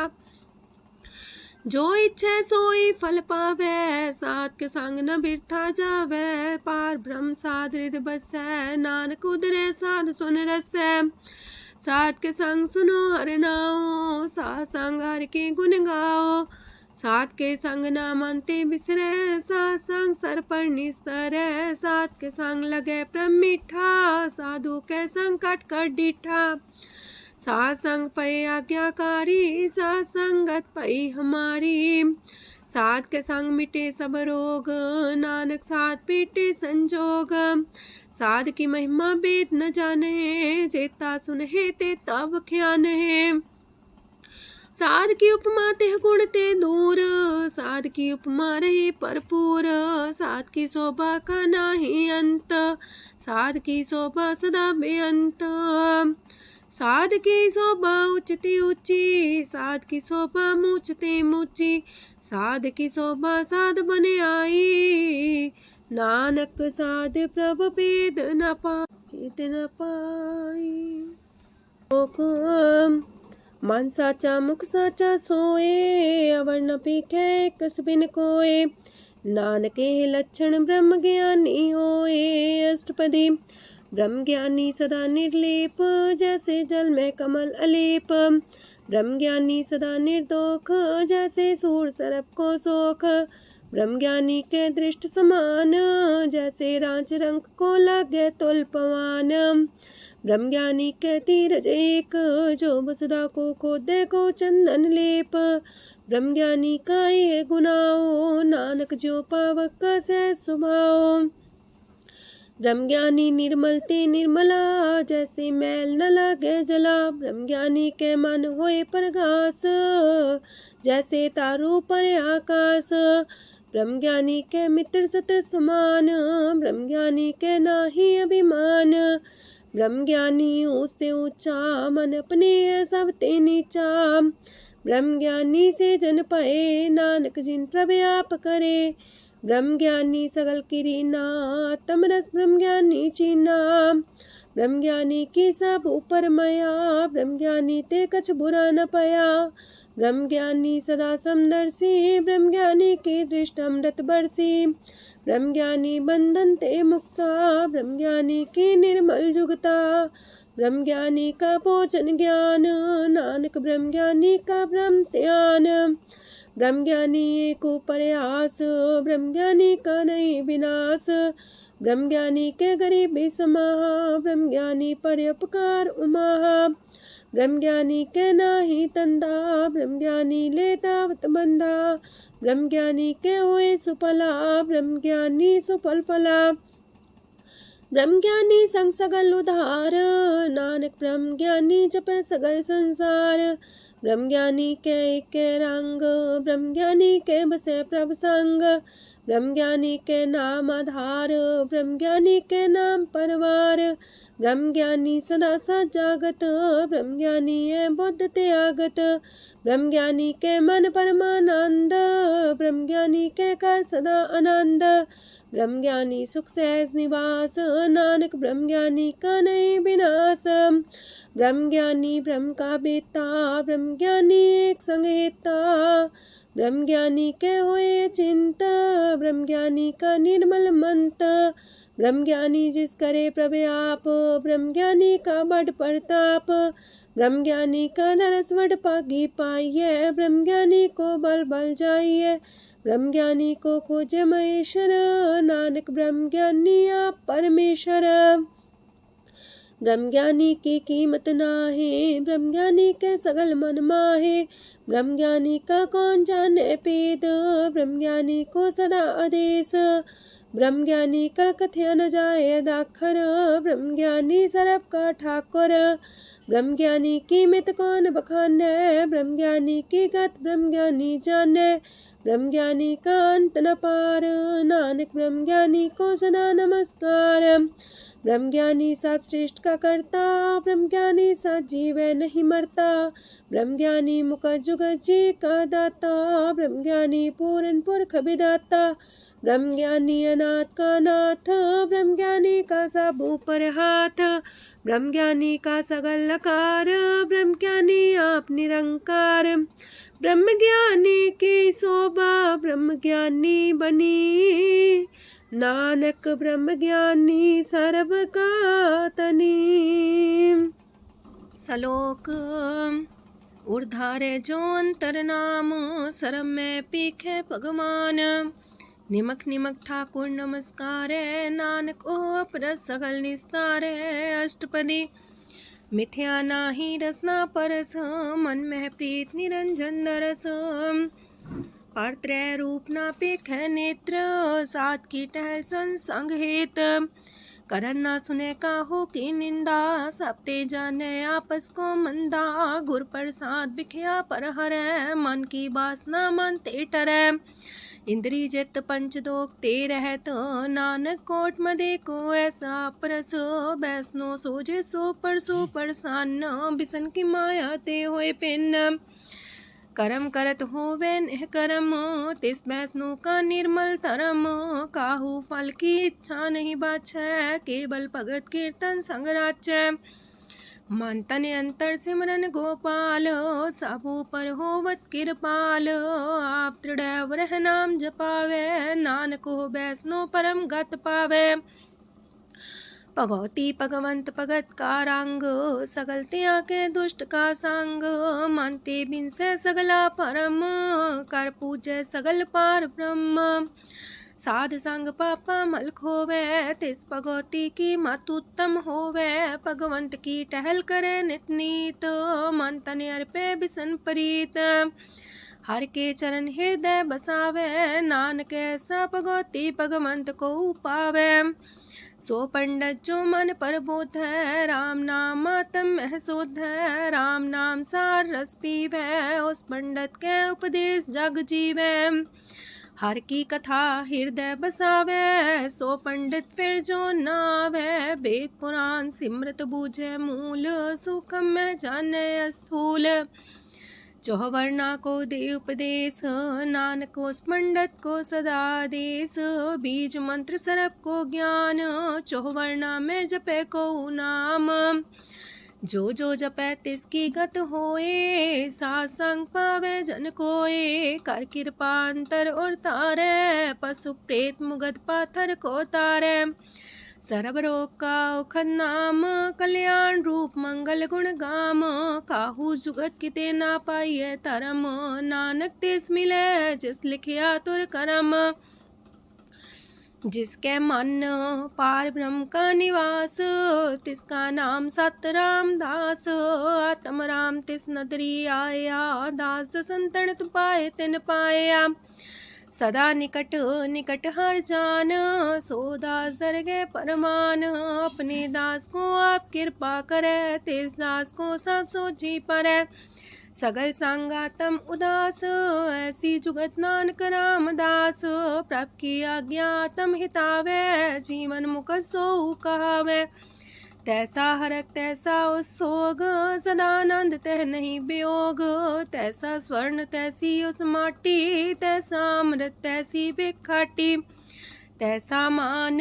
जो इच्छा सोई फल पावै, सात के संग न बिरथा जावै, पार ब्रह्म साध हृदय बसै, नानक उदरै साध सुन रसै, सात के संग सुनो हर नाओ, सात संग हर के गुण गाओ, सात के संग नाम अंते बिसरै, सात संग सर पर निस्तरै, सात के संग लगे प्रेम मीठा, साधु के संग कट कर डीठा, सात संग पै आज्ञाकारी, सात संगत पै हमारी, सात के संग मिटे सब रोग, नानक सात पीटे संजोग, साध की महिमा वेद न जाने, जेता सुनहे ते तब ख्यान है, साध की उपमा तेह गुण ते दूर, साध की उपमा रही भरपूर, साध की शोभा का नाही अंत, साध की शोभा सदा बेअंत, साध की शोभा उच्चती ऊंची, साध की शोभा मूचते मूची, साध की शोभा साध बने आई, नानक साध प्रभ भेद न पाई, मन साचा मुख साचा सोए, अवर न पीखे कस बिन कोए, नानके लक्षण ब्रह्म ज्ञानी होए, अष्टपदी ब्रह्म ज्ञानी सदा निर्लेप, जैसे जल में कमल अलेप, ब्रह्म ज्ञानी सदा निर्दोख, जैसे सूर सरप को सोख, ब्रह्म ज्ञानी के दृष्ट समान, जैसे रांच रंग को लगे तुल पवान, ब्रह्म ज्ञानी के तीरज एक, जो वसुधा को खोदे को चंदन लेप, ब्रह्म ज्ञानी का ये गुनाओ, नानक जो पावक का सह स्वभाव, ब्रह्म ज्ञानी निर्मल ते निर्मला, जैसे मैल न लागे जला, ब्रह्म ज्ञानी के मन होए प्रगास, जैसे तारों पर आकाश, ब्रह्म ज्ञानी के मित्र सत्र समान, ब्रह्म ज्ञानी के नाही अभिमान, ब्रह्म ज्ञानी ऊंचते ऊंचा, मन अपने सब ते नीचा, ब्रह्म ज्ञानी से जन पाए, नानक जिन प्रव्याप करे, ब्रह्म ज्ञानी सगल किरीना, तमरस ब्रह्म ज्ञानी चीना, ब्रह्म ज्ञानी की सब ऊपर माया, ब्रह्म ज्ञानी ते कछ बुरा न पाया, ब्रह्म ज्ञानी सदा समदर्शी, ब्रह्म ज्ञानी की दृष्टि अमृत बरसी, ब्रह्म ज्ञानी बंधन ते मुक्ता, ब्रह्म ज्ञानी की निर्मल जुगता, ब्रह्म ज्ञानी का भोजन ज्ञान, नानक ब्रह्म ज्ञानी का ब्रह्म ध्यान, ब्रह्म ज्ञानी एक प्रयास, ब्रह्म ज्ञानी का नहीं विनाश, ब्रह्म ज्ञानी के गरीबी समाहा, ब्रह्म ज्ञानी पर उपकार उमाहा, ब्रह्म ज्ञानी के नाही तंदा, ब्रह्म ज्ञानी लेता वत बंधा। ब्रह्म ज्ञानी के हुए सुफला, ब्रह्म ज्ञानी सुफल फला। ब्रह्म ज्ञानी संग सगल उधार, नानक ब्रह्म ज्ञानी जपे सगल संसार। ब्रह्म ज्ञानी के रंग, ब्रह्म ज्ञानी के बसे प्रभ संग। ब्रह्म ज्ञानी के नाम आधार, ब्रह्म ज्ञानी के नाम परवार। ब्रह्म ज्ञानी सदा सजागत, ब्रह्म ज्ञानी है बुद्ध त्यागत। ब्रह्म ज्ञानी के मन परमानंद, ब्रह्म ज्ञानी के कर सदा आनंद। ब्रह्म ज्ञानी सुख सहज निवास, नानक ब्रह्म ज्ञानी का नहीं विनाश। ब्रह्म ज्ञानी ब्रह्म का बेता, ब्रह्म ज्ञानी एक संग हेता। ब्रह्म ज्ञानी के हुए चिंत, ब्रह्म ज्ञानी का निर्मल मंत। ब्रह्म ज्ञानी जिस करे प्रभु आप, ब्रह्म ज्ञानी का बड़ प्रताप। ब्रह्म ज्ञानी का दरस वड पागी पाइये, ब्रह्म ज्ञानी को बल बल जाइए। ब्रह्म ज्ञानी को खोजे महेश्वर, नानक ब्रह्म ज्ञानी आप परमेश्वर। ब्रह्म ज्ञानी की कीमत नाहे, ब्रह्म ज्ञानी के सगल मन माहे। ब्रह्म ज्ञानी का कौन जाने पेद, ब्रह्म ज्ञानी को सदा आदेश। ब्रह्म ज्ञानी का कथ्य न जाए दाखर, ब्रह्म ज्ञानी सरब का ठाकुर। ब्रह्म ज्ञानी की मित कौन बखाने, ब्रह्म ज्ञानी की गत ब्रह्म ज्ञानी जाने। ब्रह्म ज्ञानी का अंत न पार, नानक ब्रह्म ज्ञानी को सदा नमस्कार। ब्रह्म ज्ञानी सब सृष्ट का करता, ब्रह्म ज्ञानी सत जीव नहीं मरता। ब्रह्म ज्ञानी मुख जुग जी का दाता, ब्रह्म ज्ञानी पूरन पुरख विदाता। ब्रह्म ज्ञानी अनाथ का नाथ, ब्रह्म ज्ञानी का सब ऊपर हाथ। ब्रह्म ज्ञानी का सगल लकार, ब्रह्म ज्ञानी आप निरंकार। ब्रह्म ज्ञानी की शोभा ब्रह्म ज्ञानी बनी, नानक ब्रह्म ज्ञानी सर्व का तनी। श्लोक उर्धारे जो अंतर नाम, सरम में पीखे भगवान। निमक निमक ठाकुर नमस्कार, नानक ओ अपर सगल निस्तार। अष्टपदी मिथ्या नाही रसना परस, मन में प्रीत निरंजन दरस। पात्रय रूप ना पेखै नेत्र, सात की टहल संसंग हेत। करन ना सुने काहू की निंदा, सब ते जाने आपस को मंदा। गुर प्रसाद बिख्या पर हरै, मन की बासना मानते टरै। इंद्री जित पंच दोख ते रहत, नानक कोट मदे को ऐसा परस। बैसनो सोजे सो परसो परसान, बिसन की माया ते होए पिन। करम करत होवे निह करम, तिस बैसनो का निर्मल धरम। काहू फल की इच्छा नहीं बाछै, केवल भगत कीर्तन संग राचै। मन तन अंतर सिमरन गोपाल, सब ऊपर होवत कृपाल। आप दृढ़ रह नाम जपावे, नानक हो बैसनो परम गत पावे। भगवती भगवंत भगत का रंग, सगल त्याग के दुष्ट का संग। मानते बिन से सगला परम, कर पूजे सगल पार ब्रह्म। साध संग पापा मल खोवे, तिस भगवती की मत उत्तम होवे। भगवंत की टहल करे नित नीत, मन तन अर्पे बिसन प्रीत। हर के चरण हृदय बसावे, नानक ऐसा भगवती भगवंत को पावे। सो पंडित जो मन पर बोध है, राम नाम आत्म में शोध है। राम नाम सार रस पीवे, उस पंडित के उपदेश जग जीवे। हर की कथा हृदय बसावे, सो पंडित फिर जो नावे। वेद पुराण सिमरत बूझे मूल, सुखम में जाने स्थूल। चौवर्णा को दे उपदेश, नानक उस पंडित को सदा देश। बीज मंत्र सरप को ज्ञान, चौवर्णा में जपे को नाम। जो जो जपे तिसकी गत होए, सासंग पावे जन कोए। कर कृपा अंतर और तारे, पशु प्रेत मुगद पाथर को तारे। सर्व रोग का औखद नाम, कल्याण रूप मंगल गुण गाम। काहू जुगत किते ना पाइये धरम, नानक तिस मिले जिस लिखिया तुर करम। जिसके मन पार ब्रह्म का निवास, तिसका नाम सत रामदास। आत्म राम तिस नदरी आया, दास दसंतन पाए तिन पाया। सदा निकट निकट हर जान, सो दास दरगे परमान। अपने दास को आप कृपा करे, तिस दास को सब सोची परे। सगल संगातम उदास, ऐसी जुगत नानक रामदास। प्रभ की आज्ञा तम हितावे, जीवन मुख सो कहावे। तैसा हरक तैसा उत्सोग, सदानंद तह नहीं वियोग। तैसा स्वर्ण तैसी उस माटी, तैसा अमृत तैसी बिखाटी। तैसा मान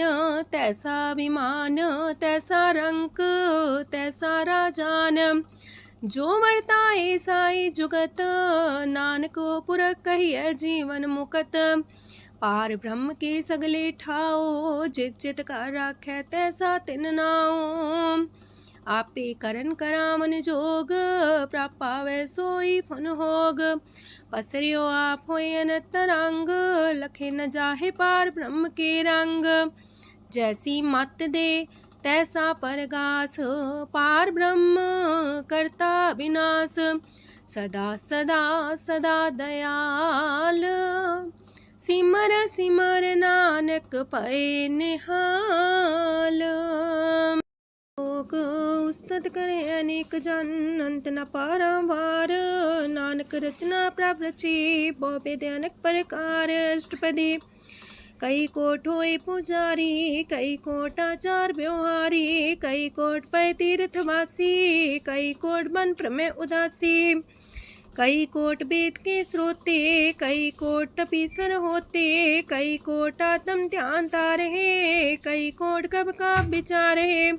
तैसा अभिमान, तैसा रंक तैसा राजान। जो वर्ताए साई जुगत, नानक पुरख कहिए जीवन मुकत। पार ब्रह्म के सगले ठाओ, जित जित कर राखै तैसा तिन नाओ। आपे करन करामन जोग, प्राप पावै सोई फन होग। पसरियो आप होय अनंत रंग, लखे न जाहे पार ब्रह्म के रंग। जैसी मत दे तैसा परगास, पार ब्रह्म करता विनाश। सदा सदा सदा दयाल, सिमर सिमर नानक पए निहाल। लोक उस्तत करे अनेक जन, अंत न पारावार। नानक रचना प्रभ रची, बहु अनेक प्रकार। अष्टपदी कई कोट होए पुजारी, कई कोट आचार व्यवहारी। कई कोट पै तीर्थवासी, कई कोट बन प्रमेय उदासी। कई कोट वेद के स्रोते, कई कोट तपीसर होते। कई कोट आत्म ध्यान तारहे, कई कोट कब का विचार है।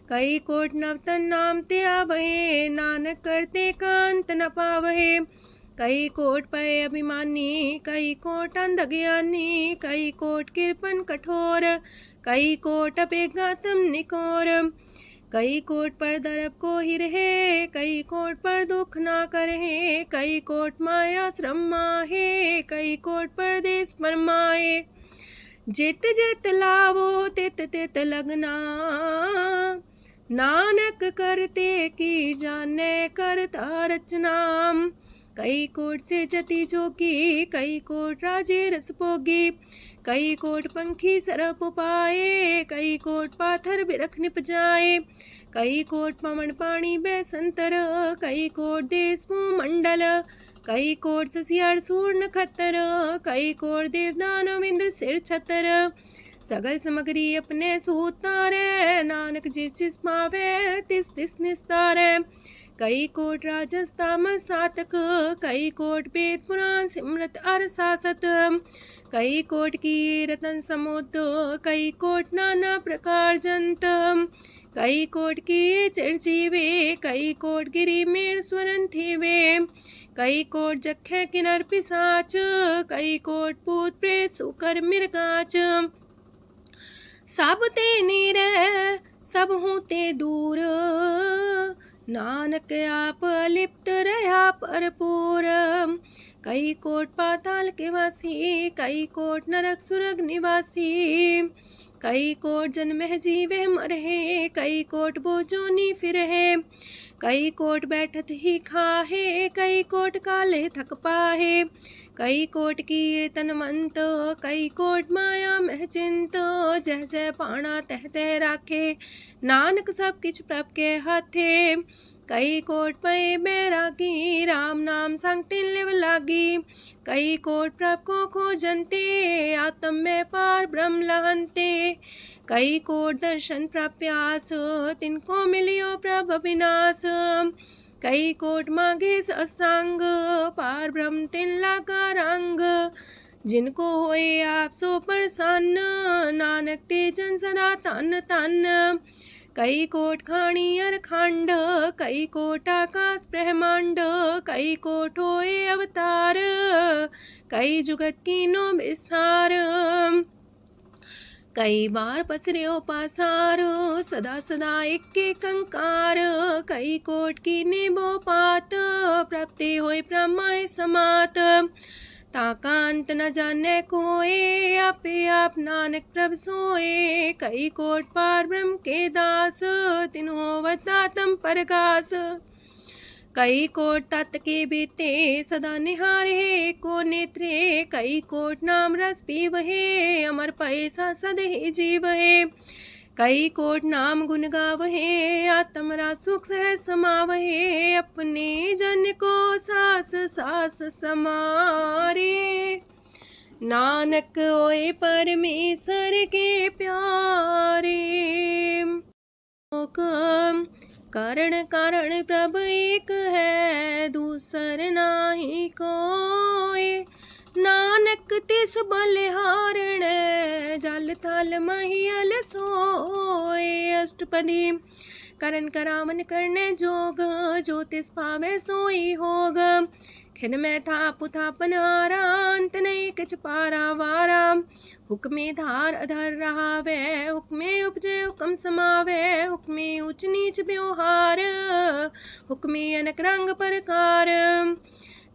कई कोट नवतन नाम ते आवहे, नानक करते कांत न पावहे। कई कोट पय अभिमानी, कई कोट अंधज्ञानी। कई कोट कृपन कठोर, कई कोट अपेगातम निकोर। कई कोट पर दरब को ही रहे, कई कोट पर दुख ना करहे। कई कोट माया श्रम माहे, कई कोट परदेश फरमाए। जित जित लावो तित तित लगना, नानक करते की जाने करता रचना। कई कोट से जति जोगी, कई कोट राजे रस भोगी। कई कोट पंखी सरप पाए, कई कोट पाथर बिरख निप जाए। कई कोट पवन पानी बैसंतर, कई कोट देश मंडल। कई कोट ससियार सूर नखत्तर, कई कोट देवदानव इंद्र सिर छतर। सगल सामग्री अपने सूतारे, नानक जिस जिस पावे तिस तिस निस्तारे। कई कोट राजस तामस सातक, कई कोट वेद पुराण सिमरत अर सासत। कई कोट की रतन समुद्र, कई कोट नाना प्रकार जंत। कई कोट की चिरजीवे, कई कोट गिरी मेर स्वरन थीवे। कई कोट जखे किनर पिसाच, कई कोट पूत प्रेत सुकर मिर्गाच। सब ते नीरे सब हूँ ते दूर, नानक आप लिप्त रहा भरपूर। कई कोट पाताल के वासी, कई कोट नरक सुरग निवासी। कई कोट जन्मह जीवे मरहे, कई कोट बोझोनी फिरहे। कई कोट बैठत ही खाहे, कई कोट काले थक पाहे। कई कोट किए तनवंत, कई कोट माया मह चिंत। जह जह पाना तह तह राखे, नानक सब किछ प्रभ के हाथे। कई कोट पए बैरागी, राम नाम संग तिन लिव लागी। कई कोट प्रभ को खोजंते, आत्म में पार ब्रह्म लहंते। कई कोट दर्शन प्रप्यास, तिनको मिलियो प्रभ अविनाश। कई कोट मांगे सत्संग, पार ब्रह्म तिन लागा रंग। जिनको होए आप सो प्रसन्न, नानक ते जन सदा तन तन। कई कोट खाणी अर खंड, कई कोट आकाश ब्रह्मांड। कई कोट होए अवतार, कई जुगत कीनो विस्तार। कई बार पसर्यो पासार, सदा सदा एक कंकार। कई कोट की निबो पात, प्राप्ति होए प्रमाय समात। ताकांत न जाने कोए, आपे आप नानक प्रभ सोए। कई कोट पार ब्रह्म के दास, तिन होवत आत्म परगास। कई कोट तत् के बीते सदा निहारे को नेत्रे। कई कोट नाम रस पीवहे, अमर पैसा सदे जीवहे। कई कोट नाम गुण गावहे, आत्मरा सुख सह समावहे। अपने जन को सास सास समारे। नानक ओए परमेश्वर के प्यारे। कारण कारण प्रभ एक है, दूसर नाही कोय। नानक तिस बलिहारण, जल थल महियल सोए। अष्टपदी करन करावन करने जोग, जो तिस पावे सोई होग। खिन में था पुथापन हारा, अंत नहीं किछ पारा वारा। हुक्मे धार अधर रहावे, हुक्मे उपजे हुक्म समावे। हुक्मे ऊंच नीच व्यवहार, हुक्मे अनक रंग प्रकार।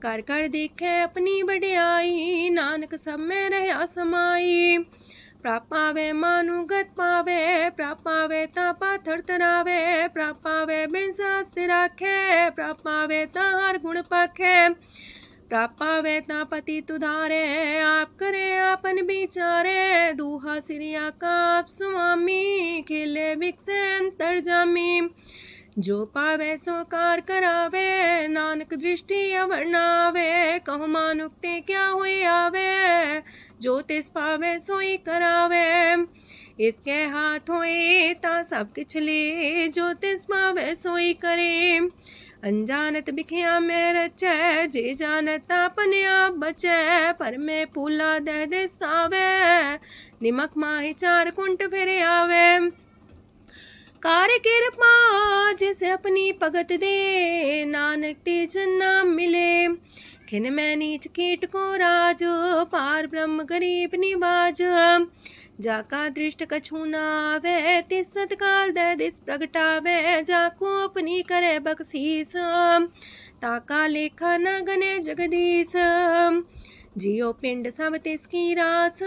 कर कर देखे अपनी बड़ियाई, नानक सब में रहा समाई। प्राप पावे मानुगत पावे, प्राप पावे ता पाथर तरावे। प्राप पावे बिन शास्त्र राखे, प्राप पावे ता हर गुण पाखे। प्राप पावे ता पति तुधारे, आप करे आपन विचारे। दूहा सिरिया का आप स्वामी, खेले बिकसे अंतर जामी। जो पावे सो कार करावे, नानक दृष्टि अवर्णावे। कहो मानुक्ते क्या हुए आवे, जो तिस पावे सोई करावे। इसके हाथ होए ता सब किछ ले, जो तिस पावे सोई करे। अनजानत बिखिया में रचै, जे जानत अपने आप बचै। पर में पूला दह दिसावे, निमक माही चार कुंट फिर आवे। कार्य कृपा जिसे अपनी भगत दे, नानक तेज नाम मिले। खिन में नीच कीट को राज, पार ब्रह्म गरीब निवाज। जाका दृष्ट कछु न आवे, तिस सतकाल दह दिस प्रगटावे। जाको अपनी करे बख्शीस, ताका लेखा न गने जगदीश। जियो पिंड सब तिसकी रास,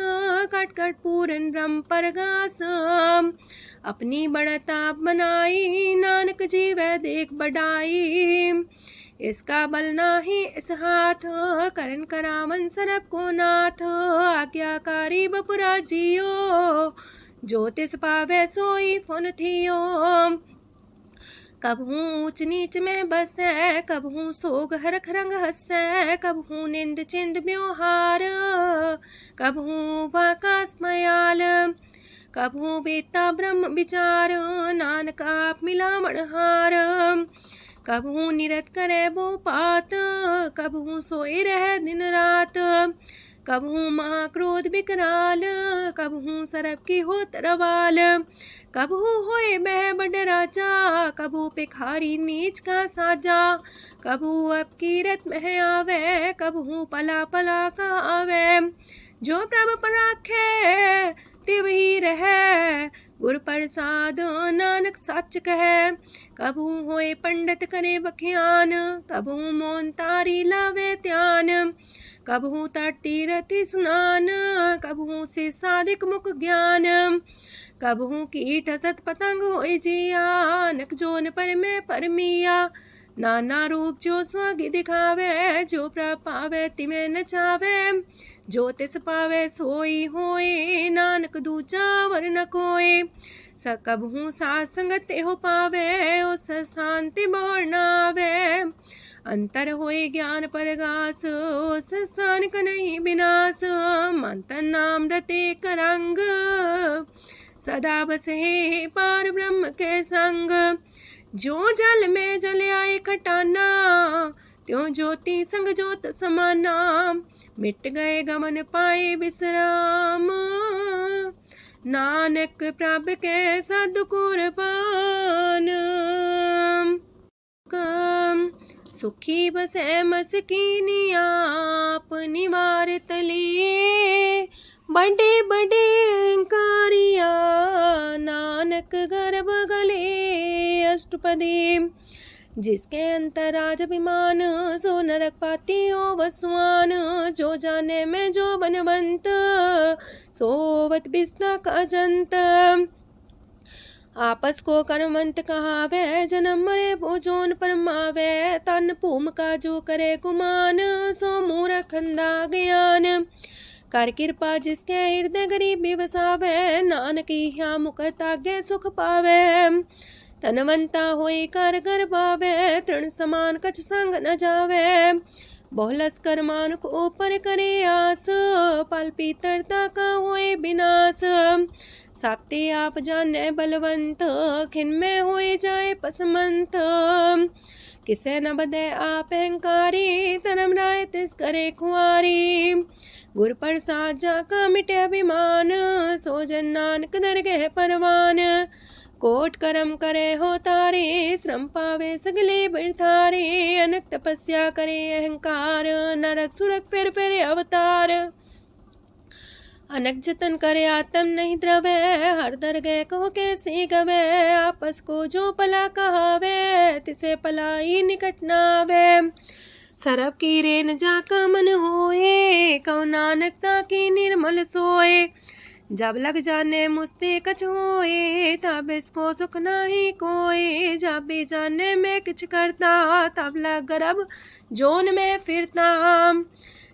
कट कट पूरन ब्रह्म परगास। अपनी बढ़ता बनाई, नानक जीवै देख बढ़ाई। इसका बल नाही इस हाथ, करन करावन सरब को नाथ। आज्ञाकारी बपुरा जियो, जो तिस पावे सोई फुन थियो। कबहू ऊंच नीच में बसै, कबहू सोग हरख रंग हसै। कबहू निंद चिंद व्यवहार, कबहू वाकास मयाल। कबहू बेता ब्रह्म विचार, नानक आप मिलावण हार। कबहू निरत करे वो पात, कबहू सोए रह दिन रात। कबहू महाक्रोध विकराल, कबहू सरब की होत रवाल। कबहू होए बह बड़ राजा, कबहू भिखारी नीच का साजा। कबहू अब कीरत में आवे, कबहू पला पला का आवे। जो प्रभ पर राखे तिव ही रहे, गुर प्रसाद नानक सच कहे। कबहू होए पंडित करे बख्यान, कबहू मोन तारी लावे ध्यान। कबहू तरती रति सुनान, कबहू से साधिक मुख ज्ञान। कबहू कीट हसत पतंग होए जिया, नक जोन पर में परमिया। नाना रूप जो स्वागी दिखावे, जो प्रभ पावे तिमें नचावे। जो तिस पावे सोई होए, नानक दूजा वर न कोय। सकबहू साथ संगत हो पावे, उस शांति मोर नावे। अंतर होए ज्ञान परगास, उस स्थान का नहीं विनाश। मंतन नाम रते करंग, सदा बसे पार ब्रह्म के संग। जो जल में जल आए खटाना, त्यों ज्योति संग ज्योत समाना। मिट गए गमन पाए विश्राम, नानक प्रभ के सद्कुरबान। सुखी बसे मस्कीनी आप निवार तलिए। बड़े बड़े कारिया नानक गर्भ गले। अष्टपदी जिसके अंतराज अभिमान, सो नरक पाती हो वसुआन। जो जाने में जो बनवंत, सोवत बिस्ना का जंत। आपस को कर्मवंत कहावे, जन्म मरे भोजोन परमावे। तन भूम का जो करे गुमान, सो मूर्ख अंधा ज्ञान। कर कृपा जिसके हृदय गरीबी बसावे, नानकी ह्या मुख तागे सुख पावे। तनवंता होई कर घर पावे, तृण समान कछ संग न जावे। बहुलस कर मानुक ऊपर करे आस, पल पीतरता का होए विनाश। साप्ते आप जाने बलवंत, खिन में होए जाए पसमंत। किसे न बदे आप अहंकारी, धर्म राय तिस करे खुआरी। गुर प्रसाद जाका मिटे अभिमान, सो जन नानक दरगह परवान। कोट करम करे हो तारे, श्रम पावे सगले बिरथारे। अनक तपस्या करे अहंकार, नरक सुरक फिर अवतार। अनक जतन करे आत्म नहीं द्रवे, हर दरगह को कैसे गवे। आपस को जो पला कहावे, तिसे पलाई निकट नावे। सरब की रेन जाका मन होए, कौ नानकता की निर्मल सोए। जब लग जाने मुझते कछ होए, तब इसको सुख नाही कोई। जब भी जाने में किछ करता, तब लग गर्भ जोन में फिरता।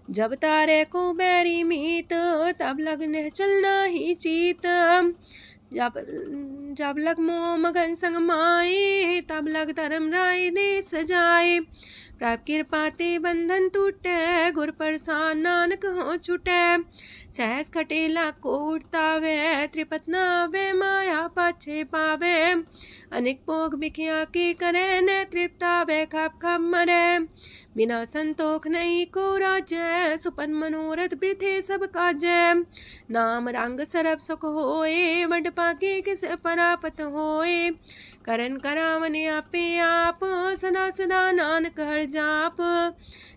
जब तारे को बैरी मीत, तब लगने चलना ही चीत। जब लग मोह मगन संग माए, तब लग धर्म राय दे सजाए। प्रभ कृपाते बंधन टूटे, गुर प्रसाद नानक हो छूटे। सहस खटेला को उठतावे, त्रिपत नावे माया पाछे पावे। अनेक भोग बिखिया की करे, न तृप्तावे खप खप मरे। बिना संतोख नहीं को राजय, सुपन मनोरथ वृथे सब काजय। नाम रंग सरब सुख होए, वड पाके किस परापत होए। करन करावन आपे आप, सदा सदा नानक हर जाप।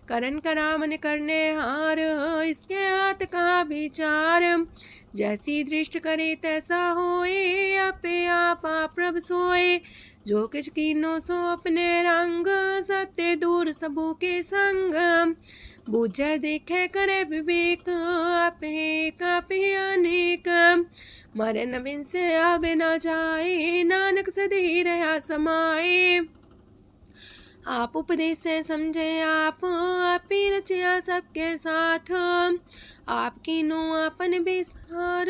करन करावन करने हार, इसके हाथ का विचार। जैसी दृष्ट करे तैसा होए, आपे आप प्रभ सोए। जो किछ कीनो सो अपने रंग, सत्य दूर सबू के संग। बूझे देखे करे विवेक, आपे अनेक। मरे नवीन से आवे ना जाए, नानक सदी रहा समाए। आप उपदेश से समझे आप ही रचिया सबके साथ। आपकी नो आपन बेसार,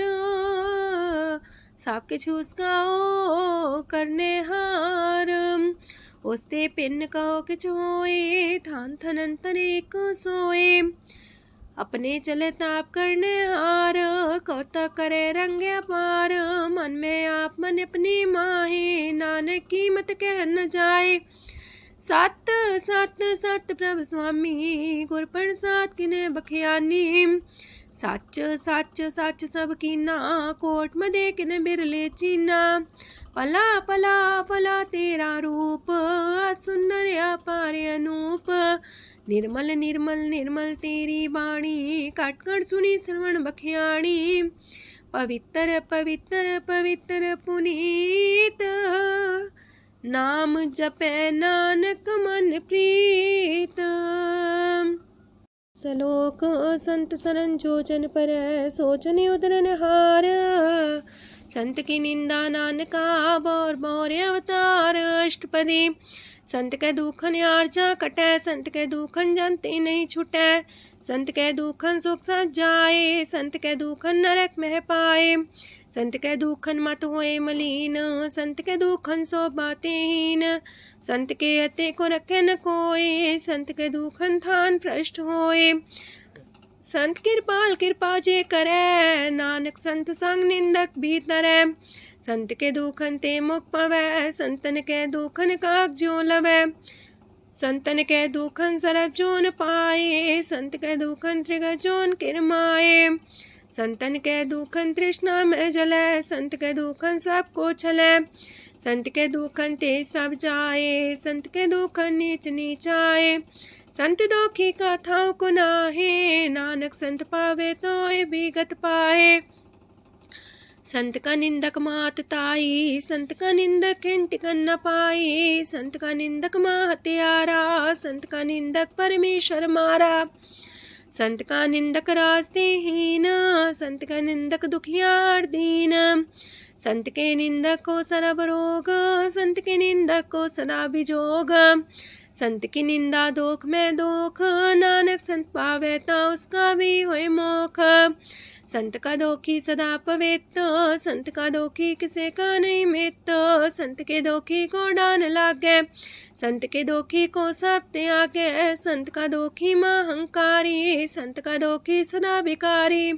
सब किछ उसका ओ करने हार। उसते पिन कहो किछ होए, थान थन अंतर एक सोए। अपने चले ताप करने हार, कौतक करे रंग अपार। मन में आप मन अपनी माहे, नानक की मत कह न जाए। सत सत सत प्रभ स्वामी, गुर प्रसाद किने बखियानी। सच सच सच सब कीना, कोट मदे किने बिरले चीना। पला पला पला तेरा रूप, सुंदर अपार अनूप। निर्मल निर्मल निर्मल तेरी बाणी, काटकर सुनी श्रवण बखियाणी। पवित्र पवित्र पवित्र पुनीत, नाम जपे नानक मन प्रीत। सलोक संत सरन जोजन पर, सोचन उदरन हार। संत की निंदा नानका, बौर बौर अवतार। अष्टपदी संत के दुखन आर्जा कटै, संत के दुखन जानते नहीं छुटै। संत के दुखन सुख सज जाए, संत के दुखन नरक में पाए। संत के दुखन मत होए मलीन, संत के दुखन सो बातें हीन। संत के अते को रखे न कोई, संत के दुखन थान भ्रष्ट होए। संत कृपाल कृपा जे करे, नानक संत संग निंदक भीतरै। संत के दुखन ते मुख पवै, संतन के दुखन काग ज्यो लवै। संतन के दुखन सरब जोन पाए, संत के दुखन त्रिगत जोन किरमाए। संतन के दुखन तृष्णा में जलै, संत के दुखन सबको छलै। संत के दुखन ते सब जाए, संत के दुखन नीच नीचाए। संत दोखी का थाव को नाहे, नानक संत पावे तो विगत पाए। संत का निंदक मात ताई, संत का निंदक हिंट कर न पाई, संत का निंदक माँ हत्यारा, संत का निंदक परमेश्वर मारा। संत का निंदक रास्तेहीन, संत का निंदक दुखियार दीन, संत के निंदक को सरब रोग, संत के निंदक को सदा बिजोग। संत की निंदा दोख में दोख, नानक संत पावे ता उसका भी होए मोख। संत का दोखी सदा पवित्र, संत का दोखी किसे का नहीं मित, संत के दोखी को डान लागे, संत के दोखी को सब त्यागे, संत का दोखी महांकारी, संत का दोखी सदा भिकारी।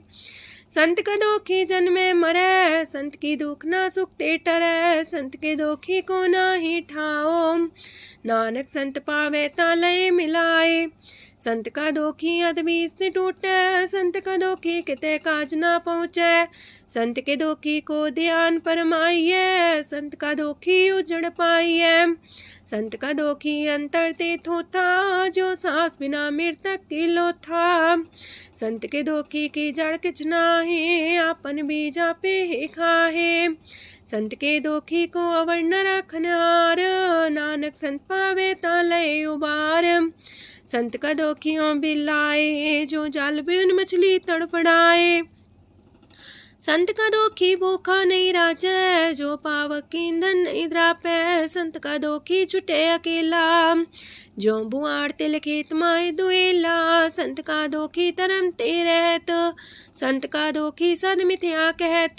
संत का दोखी जन्मे मरे, संत की दुख ना सुख ते टरे, संत के दोखी को ना ही ठाओ, नानक संत पावे ता लय मिलाए। संत का दोखी अदबीस से टूटे, संत का दोखी किते काज ना पहुँचे, संत के दोखी को ध्यान परमाइए, संत का दोखी उजड़ पाइए। संत का दोखी अंतर ते थोथा, जो सांस बिना मृतक की लोथा। संत के दोखी की जड़ किछ नाहे, आपन बीजा पे ही खाहे। संत के दोखी को अवर न रखनहार, नानक संत पावे ता लय उबार। संत का दोखियों बिलाए, जो जाल बिन मछली तड़फड़ाए। संत का दोखी भूखा नहीं राजे, जो पावक ईंधन नहीं द्रापे। संत का दोखी छुटे अकेला, जो बुआड़ तिल खेत माए दुएला। संत का दोखी तरम ते रहत, संत का दोखी सद मिथ्या कहत।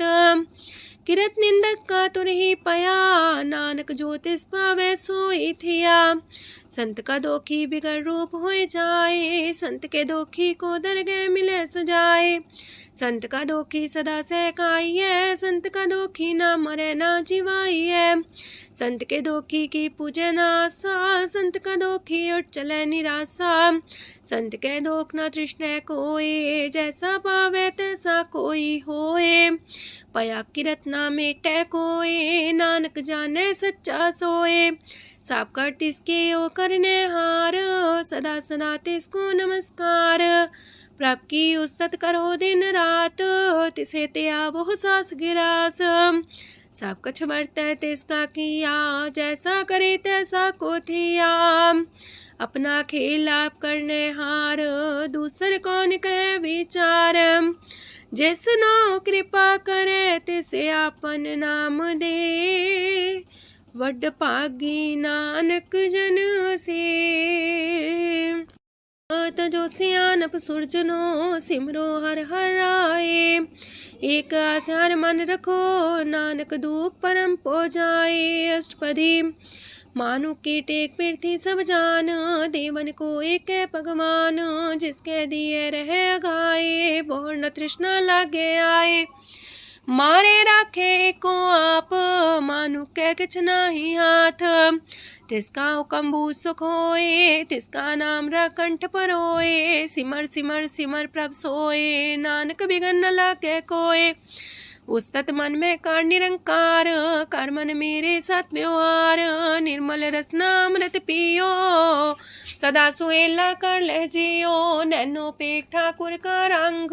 किरत निंदक का तुर ही पया, नानक जो तिस पावे सोई थिया। संत का दोखी बिगड़ रूप होए जाए, संत के दोखी को दरगह मिले सुजाए। संत का दोखी सदा सहकाइए, संत का दोखी ना मरे ना जीवाइए। संत के दोखी की पूजे ना आशा, संत का दोखी उठ चले निराशा। संत के दोख ना तृष्णा कोई, जैसा पावे तैसा कोई होए। पया किरत ना मेटे कोई, नानक जाने सच्चा सोए। साप कर तिसके ओ करने हार, सदा सदा तिसको नमस्कार। प्रभ की उस्तत करो दिन रात, तिसे त्या वो सास गिरास। सब कुछ बरते तिसका किया, जैसा करे तैसा को थिया। अपना खेल आप करने हार, दूसर कौन कहे विचार। जिसनो कृपा करे तिसे आपन नाम दे, वड पागी नानक जन से। जो सियानप सुरजनो, सिमरो हर हर आए। एक आसार मन रखो, नानक दुख परम पो जाए। अष्टपदी मानु के टेक पृथ्वी सब जान, देवन को एक है भगवान। जिसके दिए रहे अघाए, बोर न तृष्णा लागे आए। मारे राखे को आप, मानु के किछ नाही हाथ। तिसका हुक्म सुख होए, तिसका नाम रकंठ पर होए। सिमर सिमर सिमर प्रभ सोए, नानक बिघन न लागे कोय। उस्तत मन में कर निरंकार, कर मन मेरे साथ व्यवहार। निर्मल रसना अमृत पियो, सदा सुहेला कर ले जियो। नैनो पेट ठाकुर का रंग,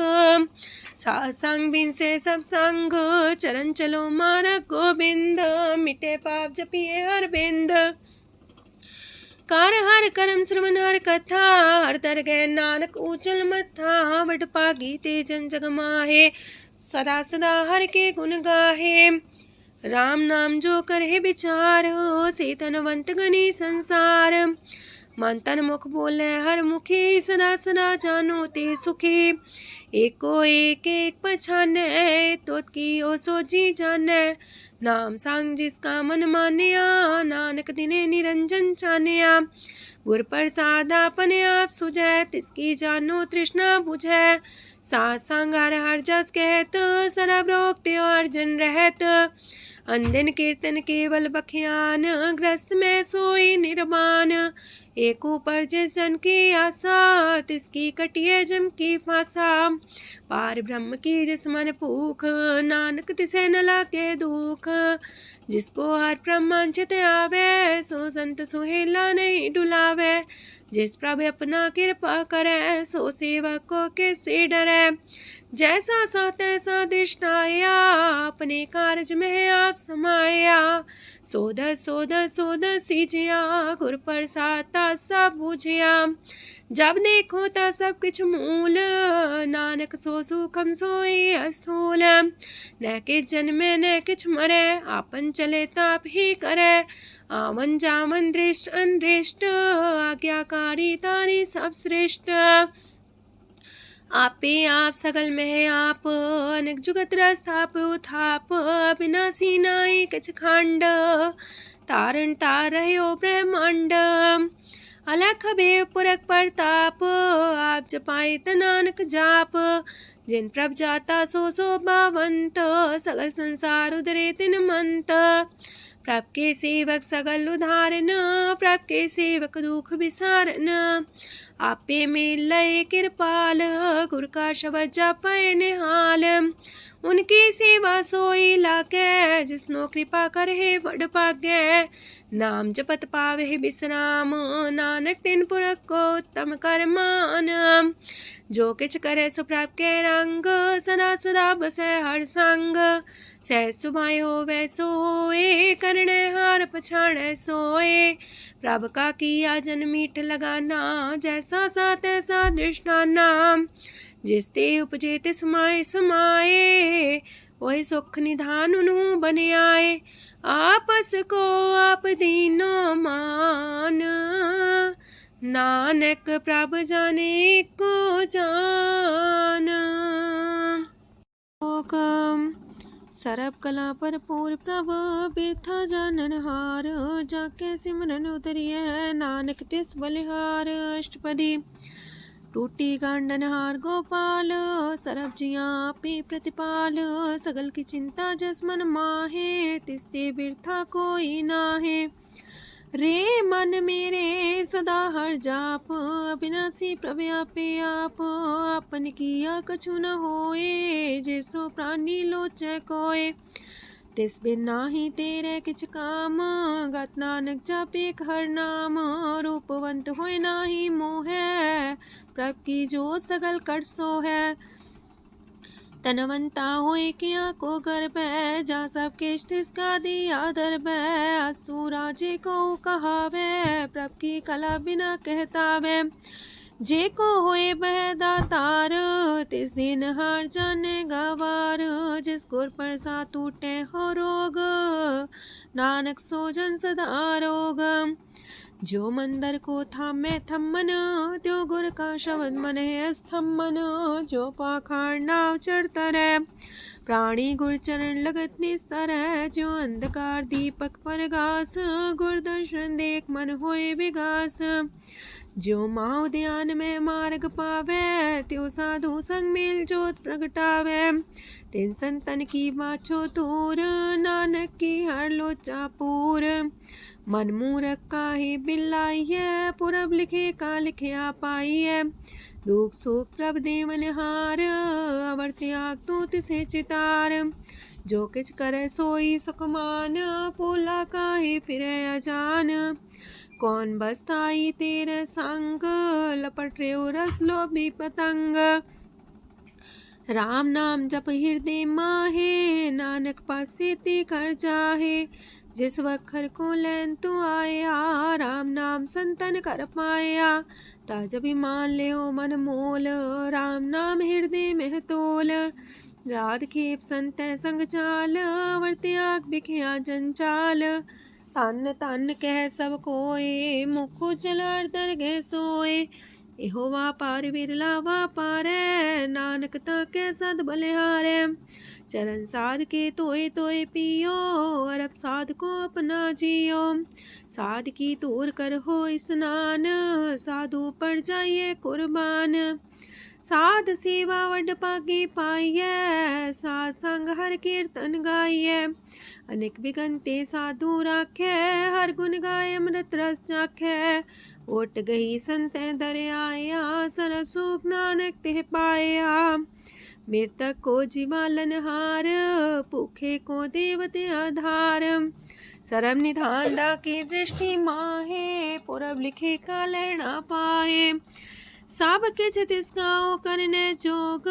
सासंग बिन से सब संग। चरण चलो मारक गोविंद, मिटे पाप जपिए हर बिंद। कार हर करम श्रवण हर कथा, हर दरगह नानक ऊचल मथा। वड पागी ते जन जग माहे, सदा सदा हर के गुण गाहे। राम नाम जो करे विचार, से तनवंत गनी संसार। मन तन मुख बोले हर मुखी, सदा सदा जानो ते सुखी। एको एक एक पछाने, तोत की ओ सोजी जाने। नाम सांग जिसका मन मानिया, नानक दिने निरंजन चानिया। गुर प्रसाद अपने आप सुझै, तिसकी जानो तृष्णा बुझै। सात संग हर हर जस कहत, सरब रोग त्यो अर्जन रहत। अंदिन कीर्तन केवल बख्यान, ग्रस्त में सोई निर्माण। एक ऊपर जिस जन की आशा, तिसकी कटिए जम की फांसा। पार ब्रह्म की जिस मन भूख, नानक तिसे न लागे दुख। जिसको हर ब्रह्मांचित आवे, सो संत सुहेला नहीं डुलावे। जिस प्रभु अपना कृपा करे, सो सेवक को किससे डरे। जैसा सा तैसा दृष्टाया, अपने कारज में आप समाया। सोध सोध सोध सीजिया, गुर प्रसाद सब बुझिया। जब देखो तब सब कुछ मूल, नानक सो सुखम सोई स्थूल। न किछ जन्मे न किछ मरे, आपन चले ताप ही करे। आवन जावन दृष्ट अनदृष्ट, आज्ञाकारी तारी सब श्रेष्ठ। आपे आप सकल में आप, अनेक जुगत रस्थाप उथाप। अविनाशी नाई किछ खंड, तारण तार रह्यो ब्रह्मांड। अलख भेव पुरख प्रताप, आप जपाए नानक जाप। जिन प्रभ जाता सो शोभावंत, सगल संसार उधरे तिन मंत। प्रभ के सेवक सगल उधारन, प्रभ के सेवक दुख विसारन। आपे में लय कृपाल, गुर का शब्द जपै निहाल। उनकी सेवा सोई लागे, जिसनो कृपा करे वड पागे। नाम जपत पावे विश्राम, नानक तिन पुरख को उत्तम कर मान। जो किछ करे सो प्रभ के रंग, सदा सदा बसै हर संग। सहज सुभाए होवे सो होए, करणे हार पछाड़े सोए। प्रभ का किया जन मीठ लगाना, जैसा सा तैसा दृष्टाना। जिस ते उपजे तिस माय समाए, वही सुख निधान उनु बन आए। आपस को आप दीनो मान, नानक प्रभ जाने को जान। सरब कला पर पूर प्रभ, बिरथा जानन हार। जाके सिमरन उतरिए, नानक तिस बलिहार। अष्टपदी। टूटी गांडन हार गोपाल, सरब जिया पे प्रतिपाल। सगल की चिंता जस मन माहे, तिसते बिरथा कोई नाहे। रे मन मेरे सदा हर जाप, अविनाशी प्रभु आपे आप। आपन किया कछु न होए, जैसो प्राणी लोचै कोय। तिस बिन नाही तेरे किछ काम, गत नानक जापे हर नाम। रूपवंत होय नाही मोह, प्रभ की जो सगल कर सो है। तनवंता होए किया को गर्भ, जा सब केश तिसका दिया दर्भ। असुराजे को कहावे, प्रभ की कला बिना कहतावे। जे को होए बह दातार, तिस दिन हार जाने गवार। जिस गुर प्रसाद टूटे हो रोग, नानक सो जन सदा रोग। जो मंदर को थामे थम्मन, त्यो गुर का शब्द मन है स्तम्भन। जो पाखार नाव चढ़ता रहे, प्राणी गुर चरण लगत निस्तर है। जो अंधकार दीपक पर घास, गुर दर्शन देख मन होए विगास। जो माओ ध्यान में मार्ग पावे, त्यो साधु संग मेल जोत प्रगटावे। तिन संतन की बाछो तूर, नानक की हर लोचा पूर। मन मूरख काहे बिलाइए, पुरब लिखे का लिखिया पाइए। दुख सुख प्रभ देवन हार, अवर त्याग तू तिसे चितार। जो किछ करे सोई सुखमान, पोला काहे फिरे अजान। कौन बसताई तेरे संग, लपट रे रस लोभी पतंग। राम नाम जप हृदय माहे, नानक पासे ते कर जाहे। जिस वखर को लैन तू आया, राम नाम संतन कर पाया। ताज अभिमान ले ओ मन मोल, राम नाम हृदय में तोल। राध खेप संत संग चाल, अवर त्याग बिखिया जंचाल। तन तन कह सब कोय, मुख उजल दरगह सोए। एहो वापार विरला वापारै, नानक ताके सद बलिहारै। चरण साध के तोय तोय पियो, अरब साध को अपना जियो। साध की तूर कर हो स्नान, साधु पर जाइए कुर्बान। साध सेवा वड पागे पाइए, साध संग हर कीर्तन गाइए। अनेक बिगंते साधु राखे, हर गुण गाय अमृत रस चाखे। ओट गई संत दर आया, सरब सुख नानक तिह पाया। मृतक को जीवालन हार, भूखे को देवते आधार। सरम निधान दा की दृष्टि माहे, पुरब लिखे का लहना पाए। सब किछ तिस गाओ करने जोग,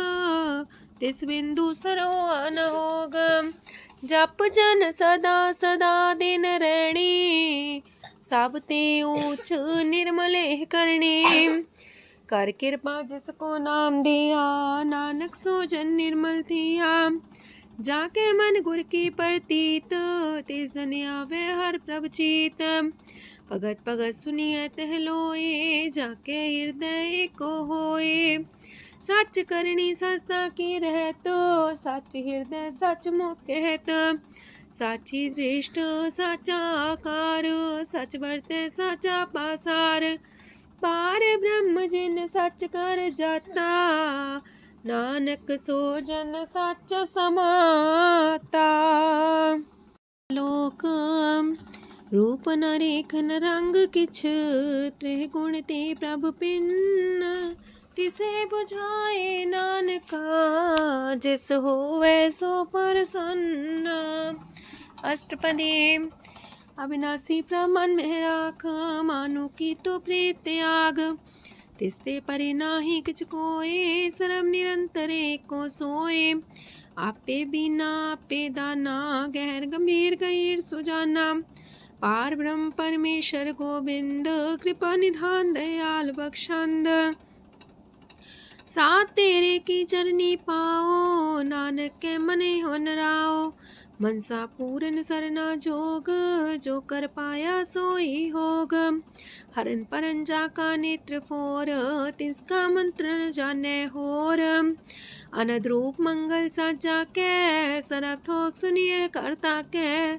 तिस बिंदु सरो अनहोग। जप जन सदा सदा दिन रैणी, सब ते ऊंच निर्मले करणी। कर कृपा जिसको नाम दिया, नानक सो जन निर्मल थिया। जाके मन गुर की प्रतीत, तिस जन आवे हर प्रभ चीत। भगत भगत सुनिए तह लोए, जाके हृदय को होए। सच करनी सस्ता की रहत, सच हृदय सच मुख कहत। साची दृष्ट साचा आकार, सच बरते साचा पासार। पार ब्रह्म जिन सच कर जाता, नानक सो जन सच समाता। लोक रूप न रेख न रंग किछ, त्रिह गुण ते प्रभ पिन। तिसे बुझाए नानका, जिस होवे सो प्रसन्न। अष्टपदी। अविनाशी प्रमन में राख, मानो की तो प्रीत त्याग। तिसते परे नाही किछ कोय, सरम निरंतर एको सोए। आपे बिना आपे दाना, गहर गंभीर गहीर सुजाना। पार ब्रह्म परमेश्वर गोविंद, कृपा निधान दयाल बख्शंद। साथ तेरे की चरनी पाओ, नानक के मने हो नराओ। मनसा पूरन सरना जोग, जो कर पाया सोई होग। हरन परन जाका नेत्र फोर, तिसका मंत्र न जाने होर। अनद रूप मंगल साजा के, सरब थोक सुनिए करता के।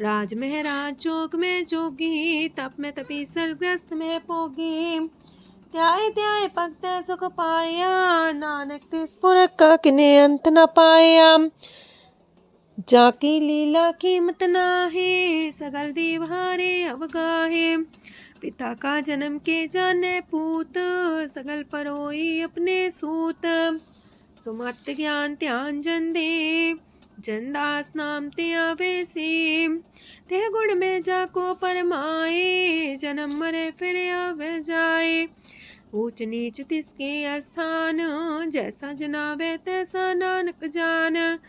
राज महराज जोग में जोगी, तप में तपी सर्वग्रस्त में पोगी। त्याय त्याय भक्त सुख पाया, नानक तिस पुरख का किने अंत न पाया। जाकी लीला कीमत नाहे, सगल देव हारे अवगाहे। पिता का जन्म के जाने पूत, सगल परोई अपने सूत। सुमत ज्ञान ध्यान जन दे, जन दास नाम ते आवे से। तेह गुण में जाको परमाए, जन्म मरे फिर आवे जाए। ऊंच नीच तिसके स्थान, जैसा जनावे तैसा नानक जान।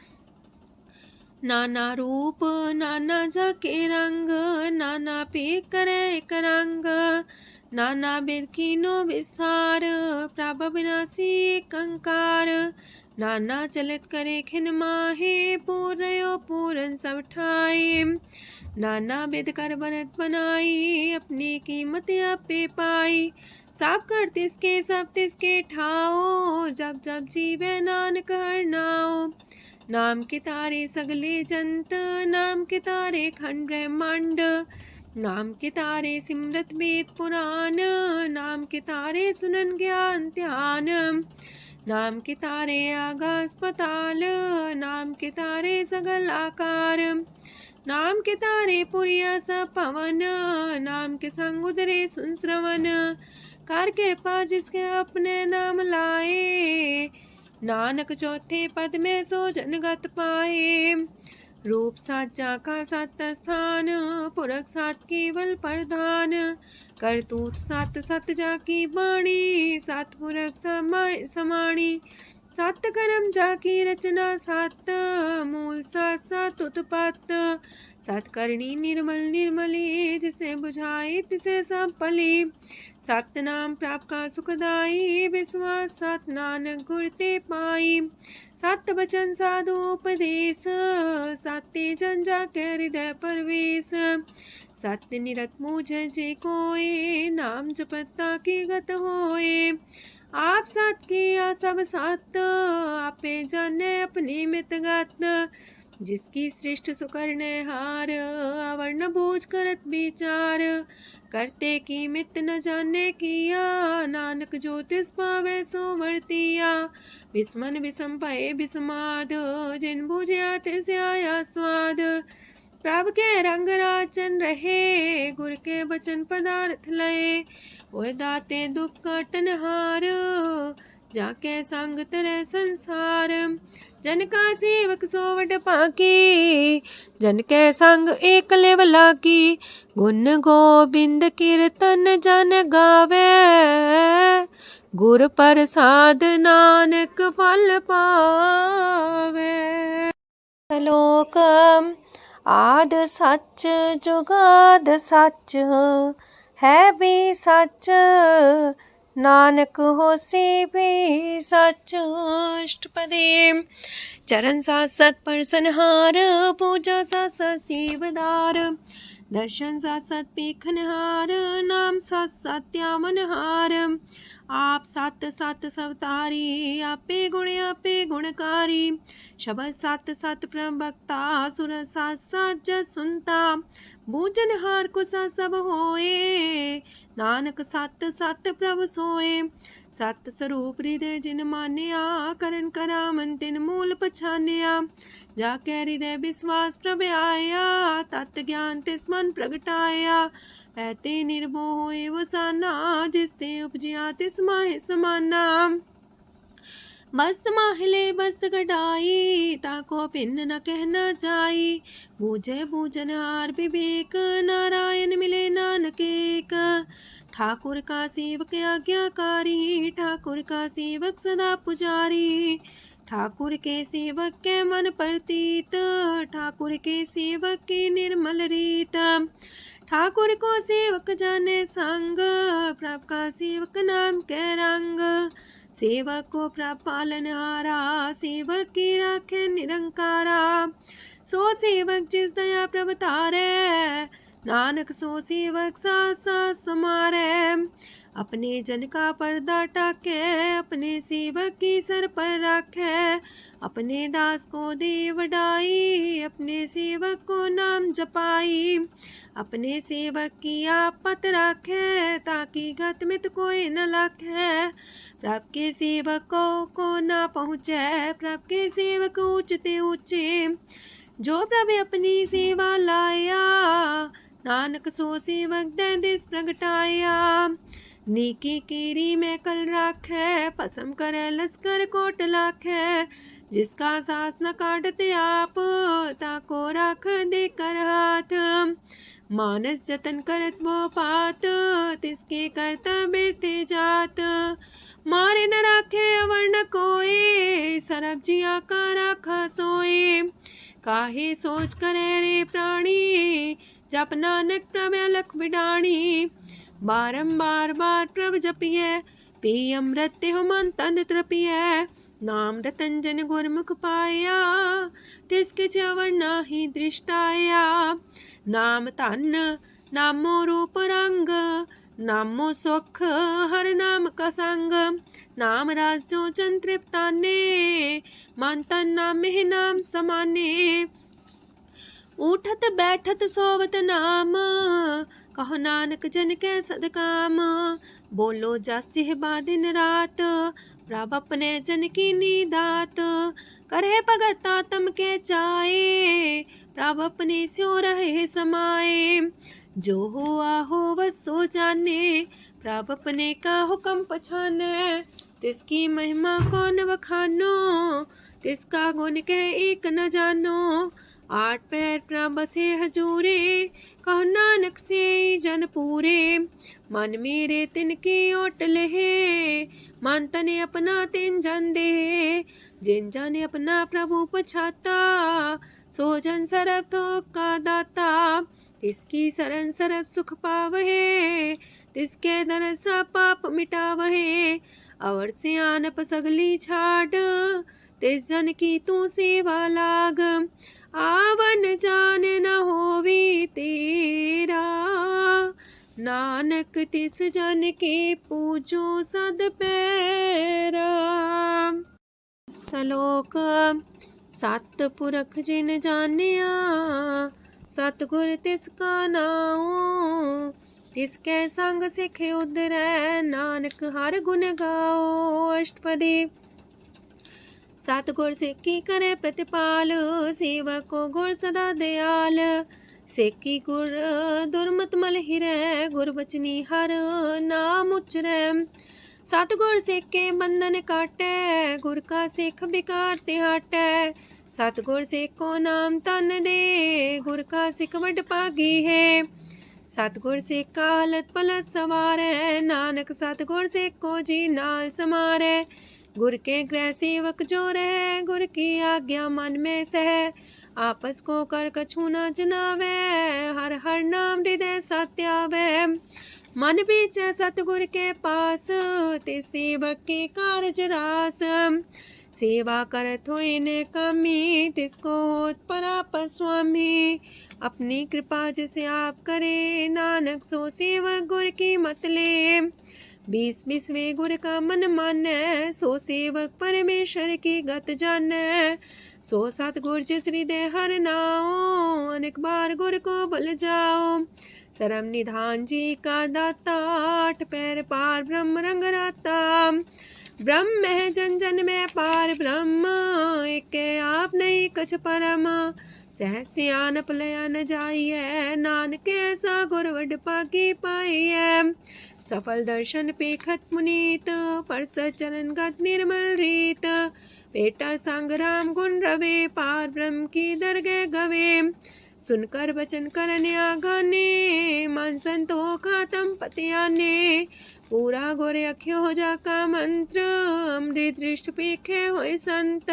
नाना रूप नाना जाके रंग, नाना पे करे एक रंग। नाना बिद कीनो विस्तार, प्रभ विनाशी एक अंकार। नाना चलित करे खिन माहे, पूर्यो पूरन सब ठाए। नाना बिद कर बनत बनाई, अपनी कीमत आपे पाई। सब कर तिसके सब तिसके ठाओ, जब जब जीवे नानक हर नाओ। नाम के तारे सगले जंत, नाम के तारे खंड ब्रह्मांड। नाम के तारे सिमरत वेद पुराण, नाम के तारे सुनन ज्ञान ध्यान। नाम के तारे आकाश पताल, नाम के तारे सगल आकार। नाम के तारे पुरिया सब पवन, नाम के संग उदरे सुन श्रवण। कर कृपा जिसके अपने नाम लाए, नानक चौथे पद में सो जनगत पाए। रूप साचा का सत स्थान, पुरख सात केवल प्रधान। करतूत सत सत जाकी बाणी, सत पुरख समाणी। सत कर्म जाकी रचना सत, मूल सत सत उत्पत्त। सत करनी निर्मल निर्मली, जिसे बुझाई तिसे सब पली। सत नाम प्राप का सुखदाई, विश्वास सत नानक गुर ते पाई। सत बचन साधु उपदेश, सत्य जन जाके हृदय परवेश। सत्य निरत मुझे जे कोय, नाम जपता की गत होए। आप सत किया सब सत, आपे जाने अपनी मित गत। जिसकी सृष्ट सुकरने हार, अवर्ण बूझ करत विचार। करते की मित न जाने किया, नानक जो तिस पावे सो वर्तिया। विस्मन विषम भये विषमाद, जिन बुझिया तिस आया स्वाद। प्रभ के रंग राचन रहे, गुर के बचन पदार्थ लये। ओए दाते दुख काटन हार, जाके संग तरे संसार। जन का सेवक सोवट पाकी, जन के संग एक लेवला की। गुण गोबिंद कीर्तन जन गावे, गुर प्रसाद नानक फल पावे। श्लोक आद सच जुगाद सच, है भी सच नानक होसी भी सच। अष्टपदी चरण साथ सत परसनहार, पूजा साथ साथ सेवदार। दर्शन साथ साथ पेखनहार, नाम साथ साथ त्यामनहार। आप सत सत सवतारी, आपे गुणकारी। शबद सत सत प्रभक्ता, सुर साथ साथ जस सुनता। बूझनहार को सब होए, नानक सत सत प्रभ सोए। सत स्वरूप हृदय जिन मानिया, करन करामन तिन मूल पछानिया। जाके हृदय विश्वास प्रभ आया, तत् ज्ञान तिस मन प्रगटाया। ऐते निर्भो होए वसाना, जिसते उपजिया तिस माहि समाना। मस्त माहिले बस्त कटाई, ताको भिन्न न कहना जाई। बूझे बूझनहार विवेक, नारायण मिले नानक एक। ठाकुर का सेवक आज्ञाकारी, ठाकुर का सेवक सदा पुजारी। ठाकुर के सेवक के मन प्रतीत, ठाकुर के सेवक के निर्मल रीत। ठाकुर को सेवक जाने संग, प्रभ का सेवक नाम के रंग। सेवक को प्रभ पालनहारा, सेवक की राखे निरंकारा। सो सेवक जिस दया प्रभ तारे, नानक सो सेवक साथ साथ समारे। अपने जन का पर्दा टाके, अपने सेवक की सर पर रखे। अपने दास को दे वडाई, अपने सेवक को नाम जपाई। अपने सेवक की आपत राखे, ताकि गत मित कोई न लाखे। प्रभ के सेवकों को ना पहुँचे, प्रभ के सेवक ऊंचते ऊंचे। जो प्रभ अपनी सेवा लाया, नानक सो सेवक दे दिस प्रगटाया। नीकी कीरी में कल राखे, पसम करे लश्कर कोट लाखे। जिसका सास न काटते आप, ताको राख दे कर हाथ। मानस जतन करत वो पात, तिसके करता बिरते जात। मारे न राखे अवर न कोई, सरब जिया का राखा सोए। काहे सोच करे रे प्राणी, जप नानक प्रभ अलख बिडाणी। बारंबार बार प्रभ जपिए, पी अमृत हो मन तन तृपिए। नाम रतन जन गुरमुख पाया, तिसके चवर नाही दृष्टाया। नाम धन नामो रूप रंग, नामो सुख हर नाम का संग। नाम राज जो जन तृप्ताने, मन तन नाम में नाम समाने। उठत बैठत सोवत नाम, कहो नानक जन के सदकाम। बोलो जस बा दिन रात, प्रभ अपने जन की नीदात। करे भगत आत्म के चाए, प्रभ अपने स्यो रहे समाए। जो हो आहो वसो जाने, प्रभ अपने का हुक्म पछाने। तिसकी महिमा कौन बखानो, तिसका गुण के एक न जानो। आठ पैर प्रभ बसे हजूरे, कहो नानक से जन पूरे। मन मेरे तिनकी ओट लहे, मन तने अपना तिन जन दे। जिन जन अपना प्रभु पछाता, सो जन सरब थोक का दाता। तिसकी शरण सरब सुख पावहे, तिसके दरसा पाप मिटावहे। अवर से आनप सगली छाड़, तिस जन की तू सेवा लाग। आवन जान न होवी तेरा, नानक तिस जन के पूजो सद पैरा। श्लोक सत पुरख जिन जानिया, सतगुर तिसका नाओ। तिसके संग सिखे उदरै, नानक हर गुण गाओ। अष्टपदी सतगुर सिक्खी करे प्रतिपाल, सेवक को गुर सदा दयाल। सेकी गुर दुर्मत मल हिरै, गुर बचनी हर नाम उचरै। सतगुर सिख के बंधन काटै, गुर का सिख बिकार ते हटै। सतगुर सिख को नाम तन दे, गुर का सिख वड भागी है। सतगुर सिख का हलत पलत सवारै, नानक सतगुर सिख को जी नाल समारै। गुर के गृह सेवक जो रह, गुर की आज्ञा मन में सह। आपस को कर कछु न जनावै, हर हर नाम हृदय सत्यावै। मन बीचै सतगुर के पास, ते सेवक के कारज रास। सेवा करत होए ने कामी, तिसको होत परापर स्वामी। अपनी कृपा जिसे आप करे, नानक सो सेवक गुर की मत ले। 20 गुर का मन मानै, सो सेवक परमेश्वर की गत जानै। सो सतगुर जिस हृदय हर नाओ, अनेक बार गुर को बल जाओ। सरम निधान जी का दाता, 8 पैर पार ब्रह्म रंग राता। ब्रह्म है जन जन में पार ब्रह्म, एक आप नहीं कछ परम। सहस सियानप लया न जाइए, नानक ऐसा गुर वड पागी पाइए। सफल दर्शन पेखत मुनीत, परस चरण गत निर्मल रीत। पेटा संग राम गुण रवे, पार ब्रह्म की दरगह गवे। सुनकर बचन करन आगाने, मन संतोष खातम पतियाने। पूरा गोरे अख्यो हो जाका मंत्र, अमृत दृष्ट पेखे होए संत।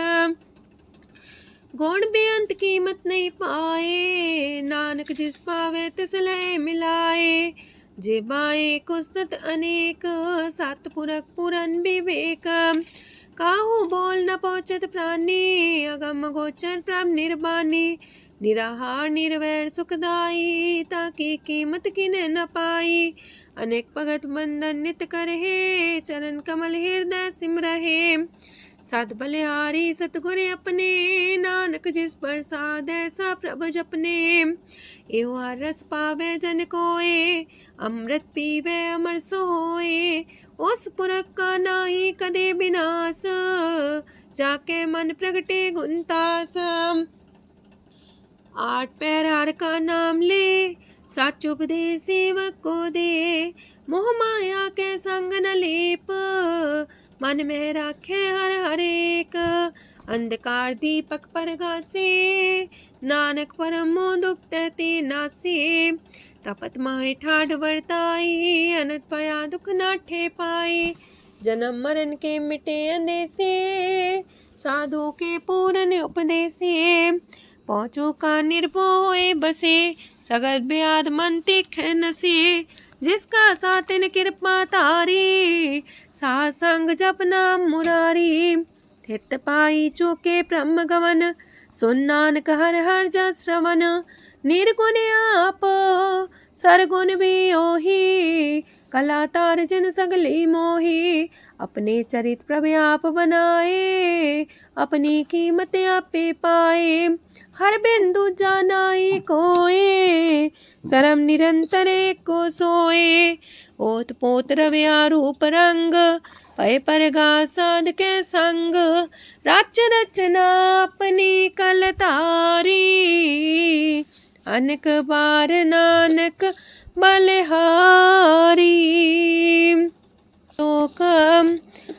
गुण बेअंत कीमत नहीं पाए, नानक जिस पावे तिस लय मिलाए। जे बाए कुस्तत अनेक, सतपुरख पुरन विवेक। काहू बोल न पहुँचत प्राणी, अगम गोचर प्रभ निर्बानी। निराहार निर्वैर सुखदाई, ताकि कीमत किने न पाई। अनेक भगत बंधन नित करहे, चरण कमल हृदय सिमरहे। सत बलिहारी सतगुर अपने, नानक जिस प्रसाद ऐसा प्रभ जपने। एहो हर रस पावे जन कोय, अमृत पीवे अमर सोए। उस पुरख का नाही कदे विनाश, जाके मन प्रगटे गुणतास। 8 पैर हर का नाम ले, सच उपदेश सेवक को दे। मोह माया के संग न लेप, मन में राखे हर हर एक। अंधकार दीपक परगासे, नानक परम मोह दुख तहते नासे। तपत माहे ठाड वर्ताई, अनंत पया दुख नाठे पाए। जन्म मरण के मिटे अंदेसे, साधु के पूरन उपदेसे। पहुँचो का निर्भय होए बसे, सगत ब्याद मन तीखे नसे। जिसका सातिन कृपा तारी, साध संग जप नाम मुरारी। थित पाई चूके ब्रह्म गवन, सुन नानक हर हर जस श्रवण। निर्गुण आप सरगुण भी ओही, कला तार जिन सगली मोही। अपने चरित प्रभु आप बनाए, अपनी कीमत आपे पाए। हर बिंदु जानाई कोय, सरम निरंतर को सोए। ओत पोत रव्या रूप रंग, पय परगा साध के संग। राच रचना अपनी कल तारी, अनक बार नानक बलिहारी। लोक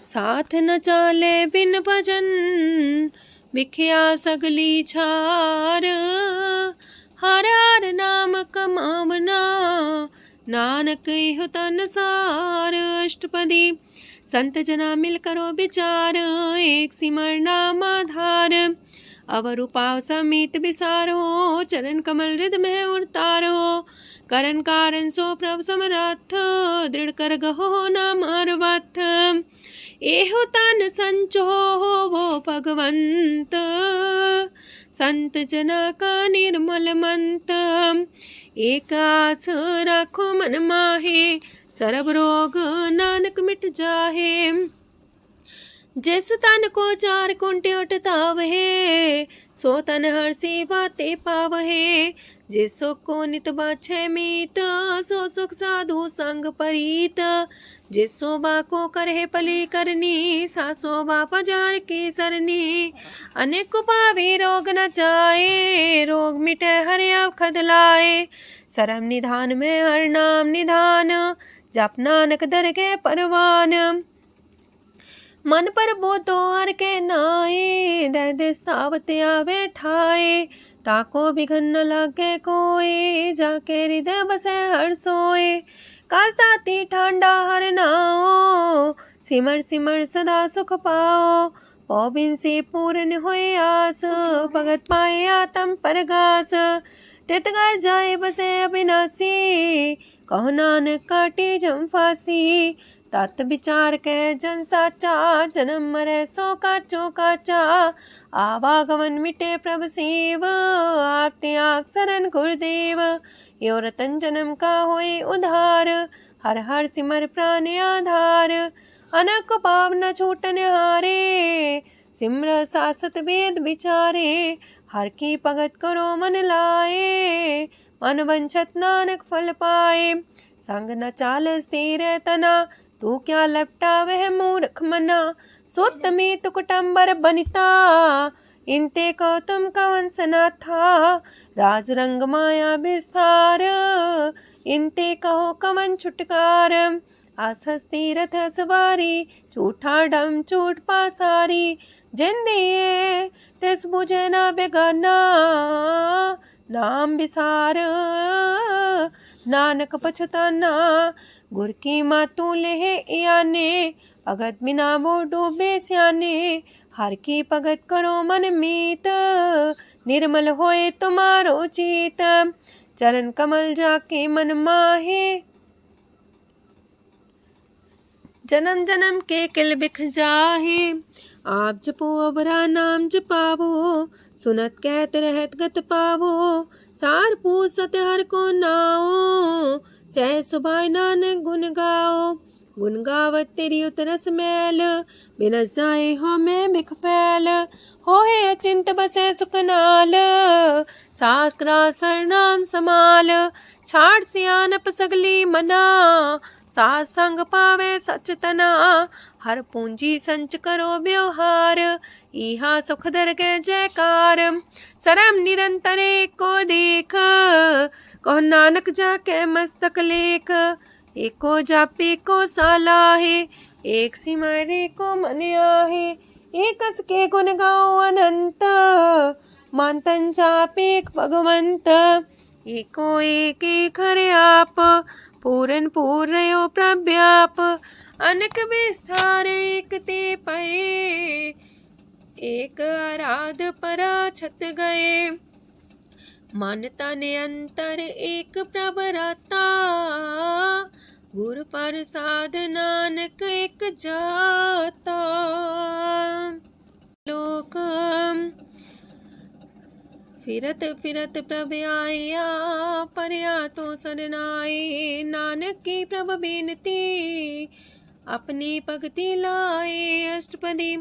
साथ न चाले बिन भजन, बिखिया सगली छार। हर हर नाम कमावना, नानक इह तन सार। अष्टपदी संत जना मिल करो विचार, एक सिमर नाम आधार। अवर उपाव समीत विसारो, चरण कमल हृद में उतारो। करन कारण सो प्रभ समरथ, दृढ़ कर गहो नाम अर्वथ। एहो तन संचो वो भगवंत, संत जना का निर्मल मंत। एक आस राखो मन माहे, सरब रोग नानक मिट जाहे। जिस तन को 4 कुंटे उठतावहे, सो तन हर सेवा ते पावहे। जिस सुख को नित बाछे मीत, सो सुख साधु संग परीत। जिस शोभा को करहे पली करनी, सा शोभा पजार की सरनी। अनेक पावे रोग न जाए, रोग मिटे हर अवखद लाए। सरम निधान में हर नाम निधान, जप नानक दरगह परवान। मन पर बोधो हर के नाए, दह दिस तावत आवे ठाए। ताको बिघन न लागे कोय, जाके हृदय बसे हर सोए। काल ताती ठांडा हर नाओ, सिमर सिमर सदा सुख पाओ। पौबिन से पूर्ण होए आस, भगत पाए आत्म परगास। तित घर जाए बसे अविनाशी, कहो नानक काटे जम फांसी। तत् विचार के जन साचा, जन्म मरै सो काचो काचा। आवागमन मिटे प्रभ सेव, आप त्याग शरण गुरुदेव। यो रतन जन्म का होए उधार, हर हर सिमर प्राण आधार। अनक पाप न छूटन हारे, सिमर सासत वेद विचारे। हर की भगत करो मन लाए, मन वंचत नानक फल पाए। संग न चाल स्थिर तना, तू क्या लपटा वह मूर्ख मना। सुत में तु कुटुम्बर बनिता, इनते को तुम कवन सना था। राज रंग माया विस्तार, इनते कहो कवन छुटकार। आसस तीरथ सवारी, झूठा डम झूठ पासारी। जिन दिए तिस बुझे न बेगाना, नाम विसार नानक पछताना। गुर की मातू लेह याने, भगत बिना वो डूबे स्याने। हर की भगत करो मन मीत, निर्मल होए तुम्हारो चित। चरण कमल जाके मन माहे, जन्म जन्म के किल बिख जाहे। आप जपो अवरा नाम जपावो, सुनत कहत रहत गत पावो। सार पूछ सत हर को नाओ, सह सुभाय नानक गुण गाओ। गुण गावत तेरी उतरस मैल, बिनस जाए हो मैं बिख फैल। हो है अचिंत बसे सुखनाल, सास ग्रास नाम समाल। छाड़ सियानप सगली मना, सास संग पावे सच तना। हर पूंजी संच करो व्यवहार, इहा सुख दर के जयकार। सरम निरंतर को देख, कहो नानक जाके मस्तक लेख। एको जापे को साला है, एक सिमरे को मन आहे। एकस के गुण गाओ अनंत, मानतन जापे भगवंत। एको एक खरे आप, पूरन पूर्णयो प्रव्याप। अनक विस्तार एक ते पए, एक आराध परा छत गए। मानता ने अंतर एक प्रभ राता, गुर प्रसाद नानक एक जाता। लोक फिरत फिरत प्रभ आया, परया तो सरनाए। नानक की प्रभ बेनती, अपनी भगति लाए। अष्टपदी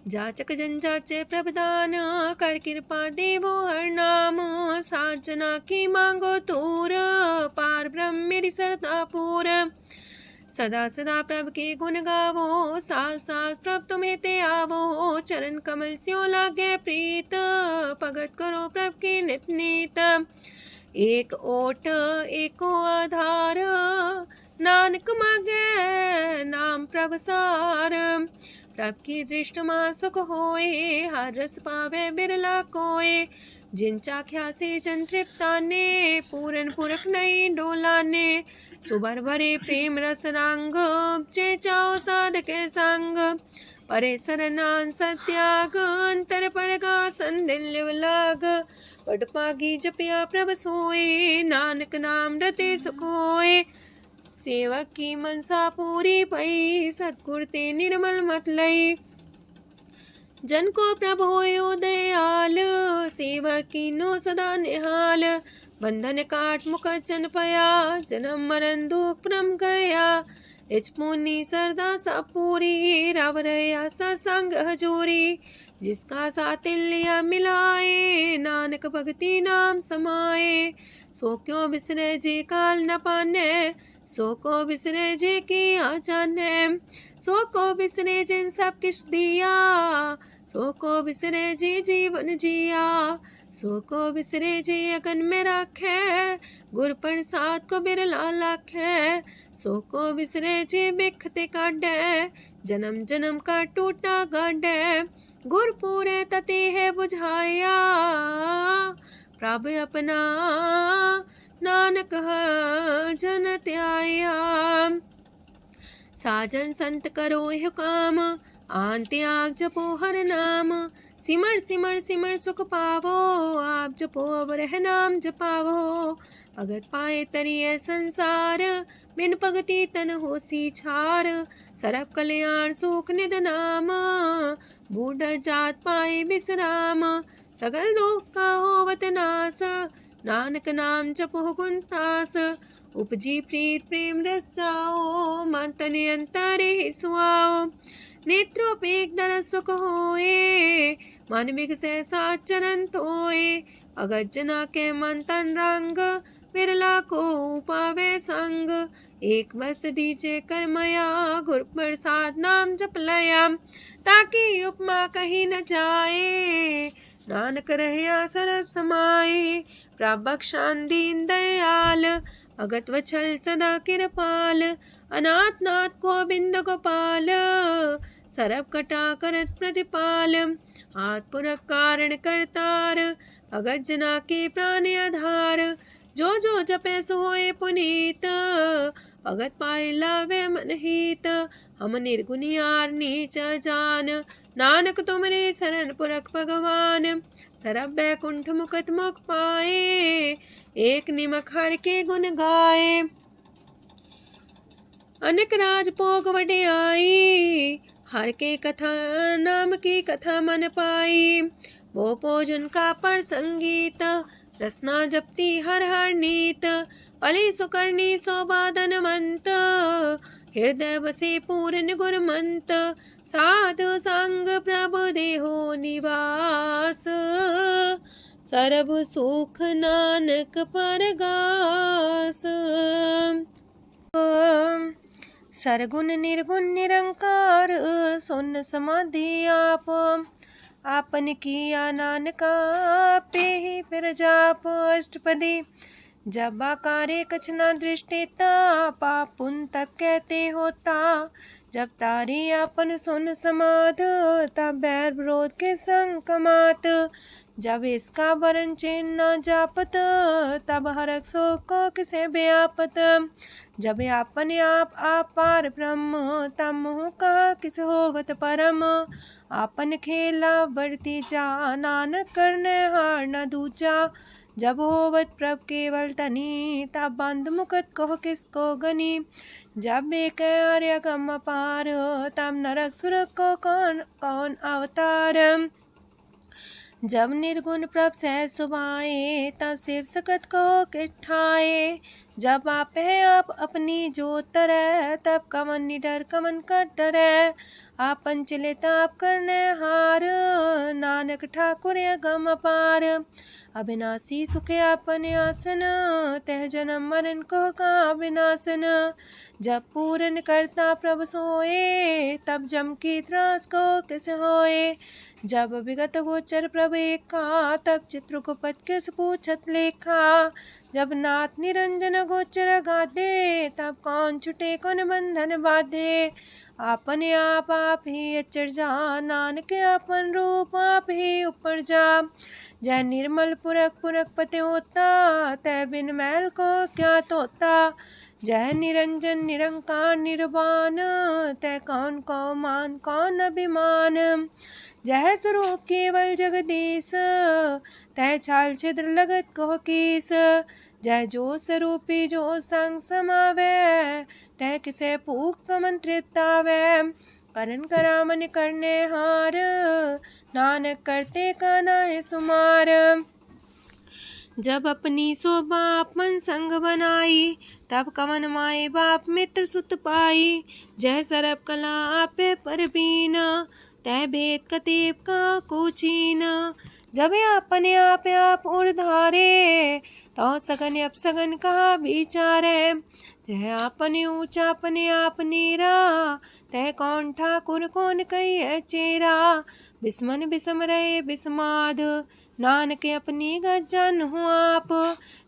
जाचक जन जाचे प्रभदान, कर कृपा देवो हर नाम। साजना की मांगो तूर, पार ब्रह्म मेरी सरदा पूर। सदा सदा प्रभ के गुण गावो, सास सास प्रभ तुम्हें ते आवो। चरण कमल स्यो लागे प्रीत, भगत करो प्रभ के नित नीत। एक ओट एको आधार, नानक मागे नाम प्रभ सार। प्रभ की दृष्ट मां सुख होए, हर रस पावे बिरला कोय। जिन चाख्या से जन तृप्ताने, पूरन पुरख नहीं डोलाने। सुबर भरे प्रेम रस रंग, जे चाओ साध के संग। परे सरनान सत्याग, अंतर परगा संदिल लाग। पट पागी जपिया प्रभ सोए, नानक नाम रते सुख होए। सेवक की मनसा पूरी पई, सतगुर ते निर्मल मत लई। जन को प्रभ होयो दयाल, सेवक की नो सदा निहाल। बंधन काट मुकचन पया, जन्म मरण दुख भ्रम गया। इच पुनी सरदा सा पूरी, रव रया सत्संग हजूरी। जिसका सातिल्या मिलाए, नानक भगति नाम समाए। सो क्यों बिसरे जे काल न पाने, सो को बिसरे जे की आचाने। सो को बिसरे जिन सब किछ दिया, सो को बिसरे जे जीवन जिया। सो को बिसरे जे अगन में राखे, गुर प्रसाद को बिरला लाखे। सो को बिसरे जे बिखते काढे, जन्म जन्म का टूटा गड्ढे गुरपुरे तते है बुझाया। प्रभु अपना नानक जन त्याया। साजन संत करो यह काम आन त्याग जपो हर नाम। सिमर सिमर सिमर सुख पावो आप जपो अब रह नाम जपावो। भगत पाए तरिए संसार बिन भगति तन होसी छार। सरब कल्याण सुख निध नाम बूढ़ जात पाए विश्राम। सगल दुख का होवत नाश नानक नाम जपो गुणतास। उपजी प्रीत प्रेम रस जाओ मन तन अंतरे सुआओ। नेत्रोपेक दर सुख होए मन बिगसे सात चरण तोए। अगत जना के मन तन रंग बिरला को पावे संग। एक बस दीजे कर मया गुर प्रसाद नाम जप लया। ताकि उपमा कहीं न जाए नानक रहे सरब समाए। प्रभक्षान दीन दयाल अगत वछल सदा कृपाल। अनाथ नाथ गोविंद गोपाल सरब कटा करत प्रतिपाल। हाथ पुरख कारण करतार भगत जना के प्राण आधार। जो जो जपे सो होए पुनीत भगत पाए लावे मन हित। हम निर्गुनियार नीच जान नानक तुमरे शरण पुरख भगवान। सरब बैकुंठ मुकत मुख पाए एक निमक हर के गुण गाए। अनेक राज भोग वड्याई हर के कथा नाम की कथा मन पाई। वो भोजन का पर संगीत रसना जपती हर हर नीत। पली सुकर्णी सोबादन मंत हृदय बसे पूर्ण गुरमंत। साधु संग प्रभु देहो निवास सरब सुख नानक परगास। सरगुण निर्गुण निरंकार सुन समाधि आप। आपन किया नानका पे ही फिर जाप। अष्टपदी जब आकारे कछ न दृष्टिता पाप पुन तब कहते होता। जब तारी आपन सुन समाध तब बैर विरोध के संग कमात। जब इसका वरण चिन्ह न जापत तब हरक शोक को किसे व्यापत। जब आपने आप पार ब्रह्म तब मोह का किस होवत परम। आपन खेला बढ़ती जा नानक करने हार न दूजा। जब होवत प्रभ केवल तनी तब बंद मुकट कहो किसको गनी। जब एक आर्य गम पार तब नरक सुरक को कौन कौन अवतार। जब निर्गुण प्रभ सहज सुभाए तब शिव सकत को किठाए। जब आप है आप अपनी जो तरह तब कमन निडर कमन का डरे। आपन चले ताप करने हार नानक ठाकुर गम पार। अविनाशी सुखे आपने आसन तह जन्म मरण को का विनाशन। जब पूरन करता प्रभु सोए तब जम की त्रास को किस होए। जब विगत गोचर प्रभु एका तब चित्रगुप्त किस पूछत लेखा। जब नाथ निरंजन गोचर गाधे तब कौन छुटे कौन बंधन बाधे। आपने आप ही अचर जा नानक आपन रूप आप ही ऊपर जा। जय निर्मल पुरख पुरख पते होता तय बिन मैल को क्या तोता। जय निरंजन निरंकार निर्वाण तय कौन को मान कौन अभिमान। जय स्वरूप केवल जगदीश तय छाल छिद्र लगत को कीस। जय जो स्वरूपी जो संग समावे तय किसे भूख कमन तृप्तावे। करण करामन करने हार नानक करते का नाहि सुमार। जब अपनी शोभा मन संग बनाई तब कवन माए बाप मित्र सुत पाई। जय सरब कला आपे परबीन तय भेद कतीब का कोचीन। जब अपने आप उड़धारे तो सगन अपसगन कहा विचारे। तह अपने ऊंचा अपने आप नीरा तह कौन ठाकुर कौन कही चेरा। बिस्मन बिसम रहे बिस्माद नानक अपनी गजन हो आप।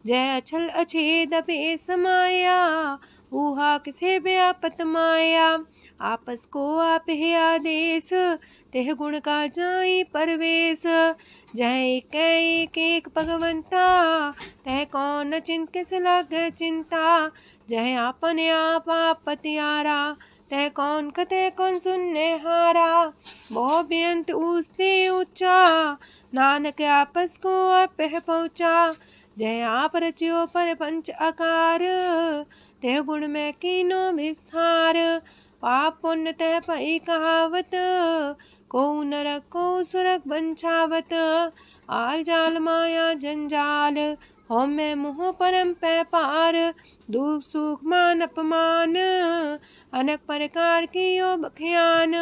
जय अछल अछेद पे समाया ऊहा किसे व्यापत माया। आपस को आप है आदेश, तेह गुण का जाई परवेश। जह एक एक भगवंता, तह कौन चिंत किस लागे चिंता। जह आपने आप पतियारा, तह कौन कते कौन सुनने हारा। मोह बेअंत ऊसते ऊंचा, नानक आपस को आप पहुँचा। जय आप रचियो पर पंच आकार, तह गुण में कीनो विस्तार। पाप पुण्य तह पई कहावत, को नरक को सुरक बंछावत। आल जाल माया जंजाल, हो मैं मुँह परम पै पार। दुख सुख मान अपमान, अनेक प्रकार की यो बख्यान।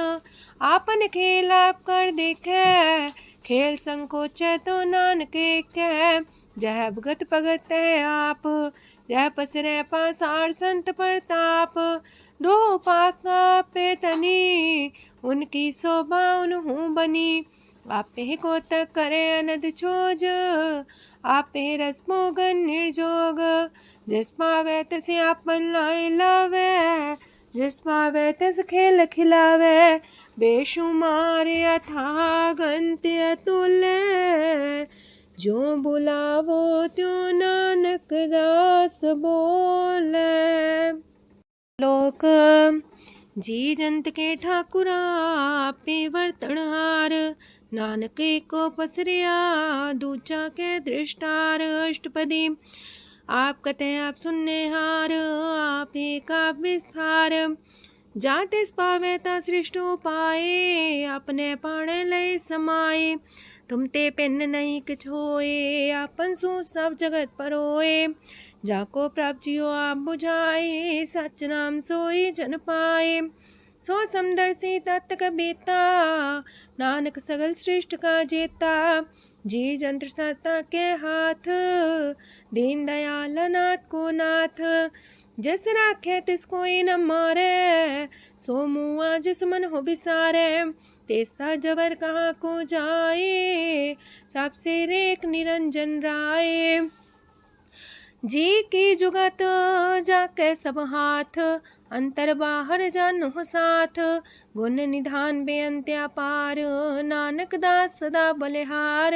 आपन खेल आप कर देखे, खेल संकोच तो नानक कह। जह भगत भगत है आप, जह पसरे पासार संत प्रताप। दो पाका पे तनी, उनकी शोभा उन्हूं बनी। आपे को तक करे अनद छोज, आपे रस मोगन निर्जोग। जिस पावे तसे आपन लाई लावे, जिस पावे तस खेल खिलावे। बेशुमार अथागंत अतुल्य, जो बुलावो त्यों नानक दास बोले। लोक जी जंत के ठाकुरा, आपे वर्तनहार। नानक को पसरिया, दूजा के दृष्टार। अष्टपदी आप कते आप सुनने हार, आप एक आप विस्तार। जातिस पावे ता सृष्ट पाए, अपने पाणे लय समाए। तुम ते पिन नहीं किछ होए, आपन सु सब जगत परोए। जाको प्राप्त जियो आप बुझाए, सच नाम सोई जन पाए। सो समदर्शी तत्त बेता, नानक सगल सृष्ट का जेता। जी जंत्र सत्ता के हाथ, दीन दयाल नाथ को नाथ। जिस राखे तिस कोई न मारे, सो मुआ जिस मन हो बिसारे। तेसा जबर कहाँ को जाए, सबसे रेख निरंजन राय। जी की जुगत जाके सब हाथ, अंतर बाहर जानो साथ। गुण निधान बेअंत्या पार, नानक दास सदा बलिहार।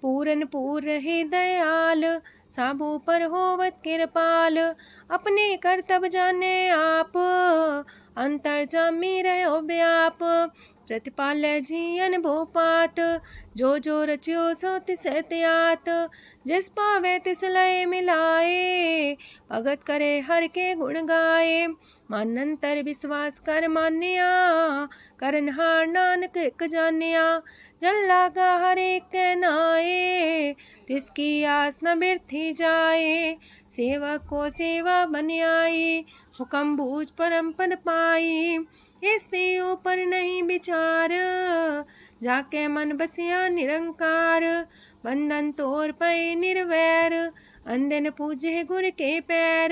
पूरन पूर रहे दयाल, साबू पर होवत कृपाल। अपने करतब जाने आप, अंतर जामी रहो व्याप। प्रतिपाल्य जियन भोपात, जो जो रचियो सो तिस त्यात। जिस पावे तिस लय मिलाए, भगत करे हर के गुण गाए। मानंतर विश्वास कर मान्या, करनहार नानक एक जान्या। जन लागा हर एक नाए, तिसकी आस न बिरथी जाए। सेवक को सेवा बन आई, हुक्म बूझ परम पद पाई। इससे ऊपर नहीं विचार, जाके मन बसिया निरंकार। बंधन तोर पे निर्वैर, अंधन पूजे गुर के पैर।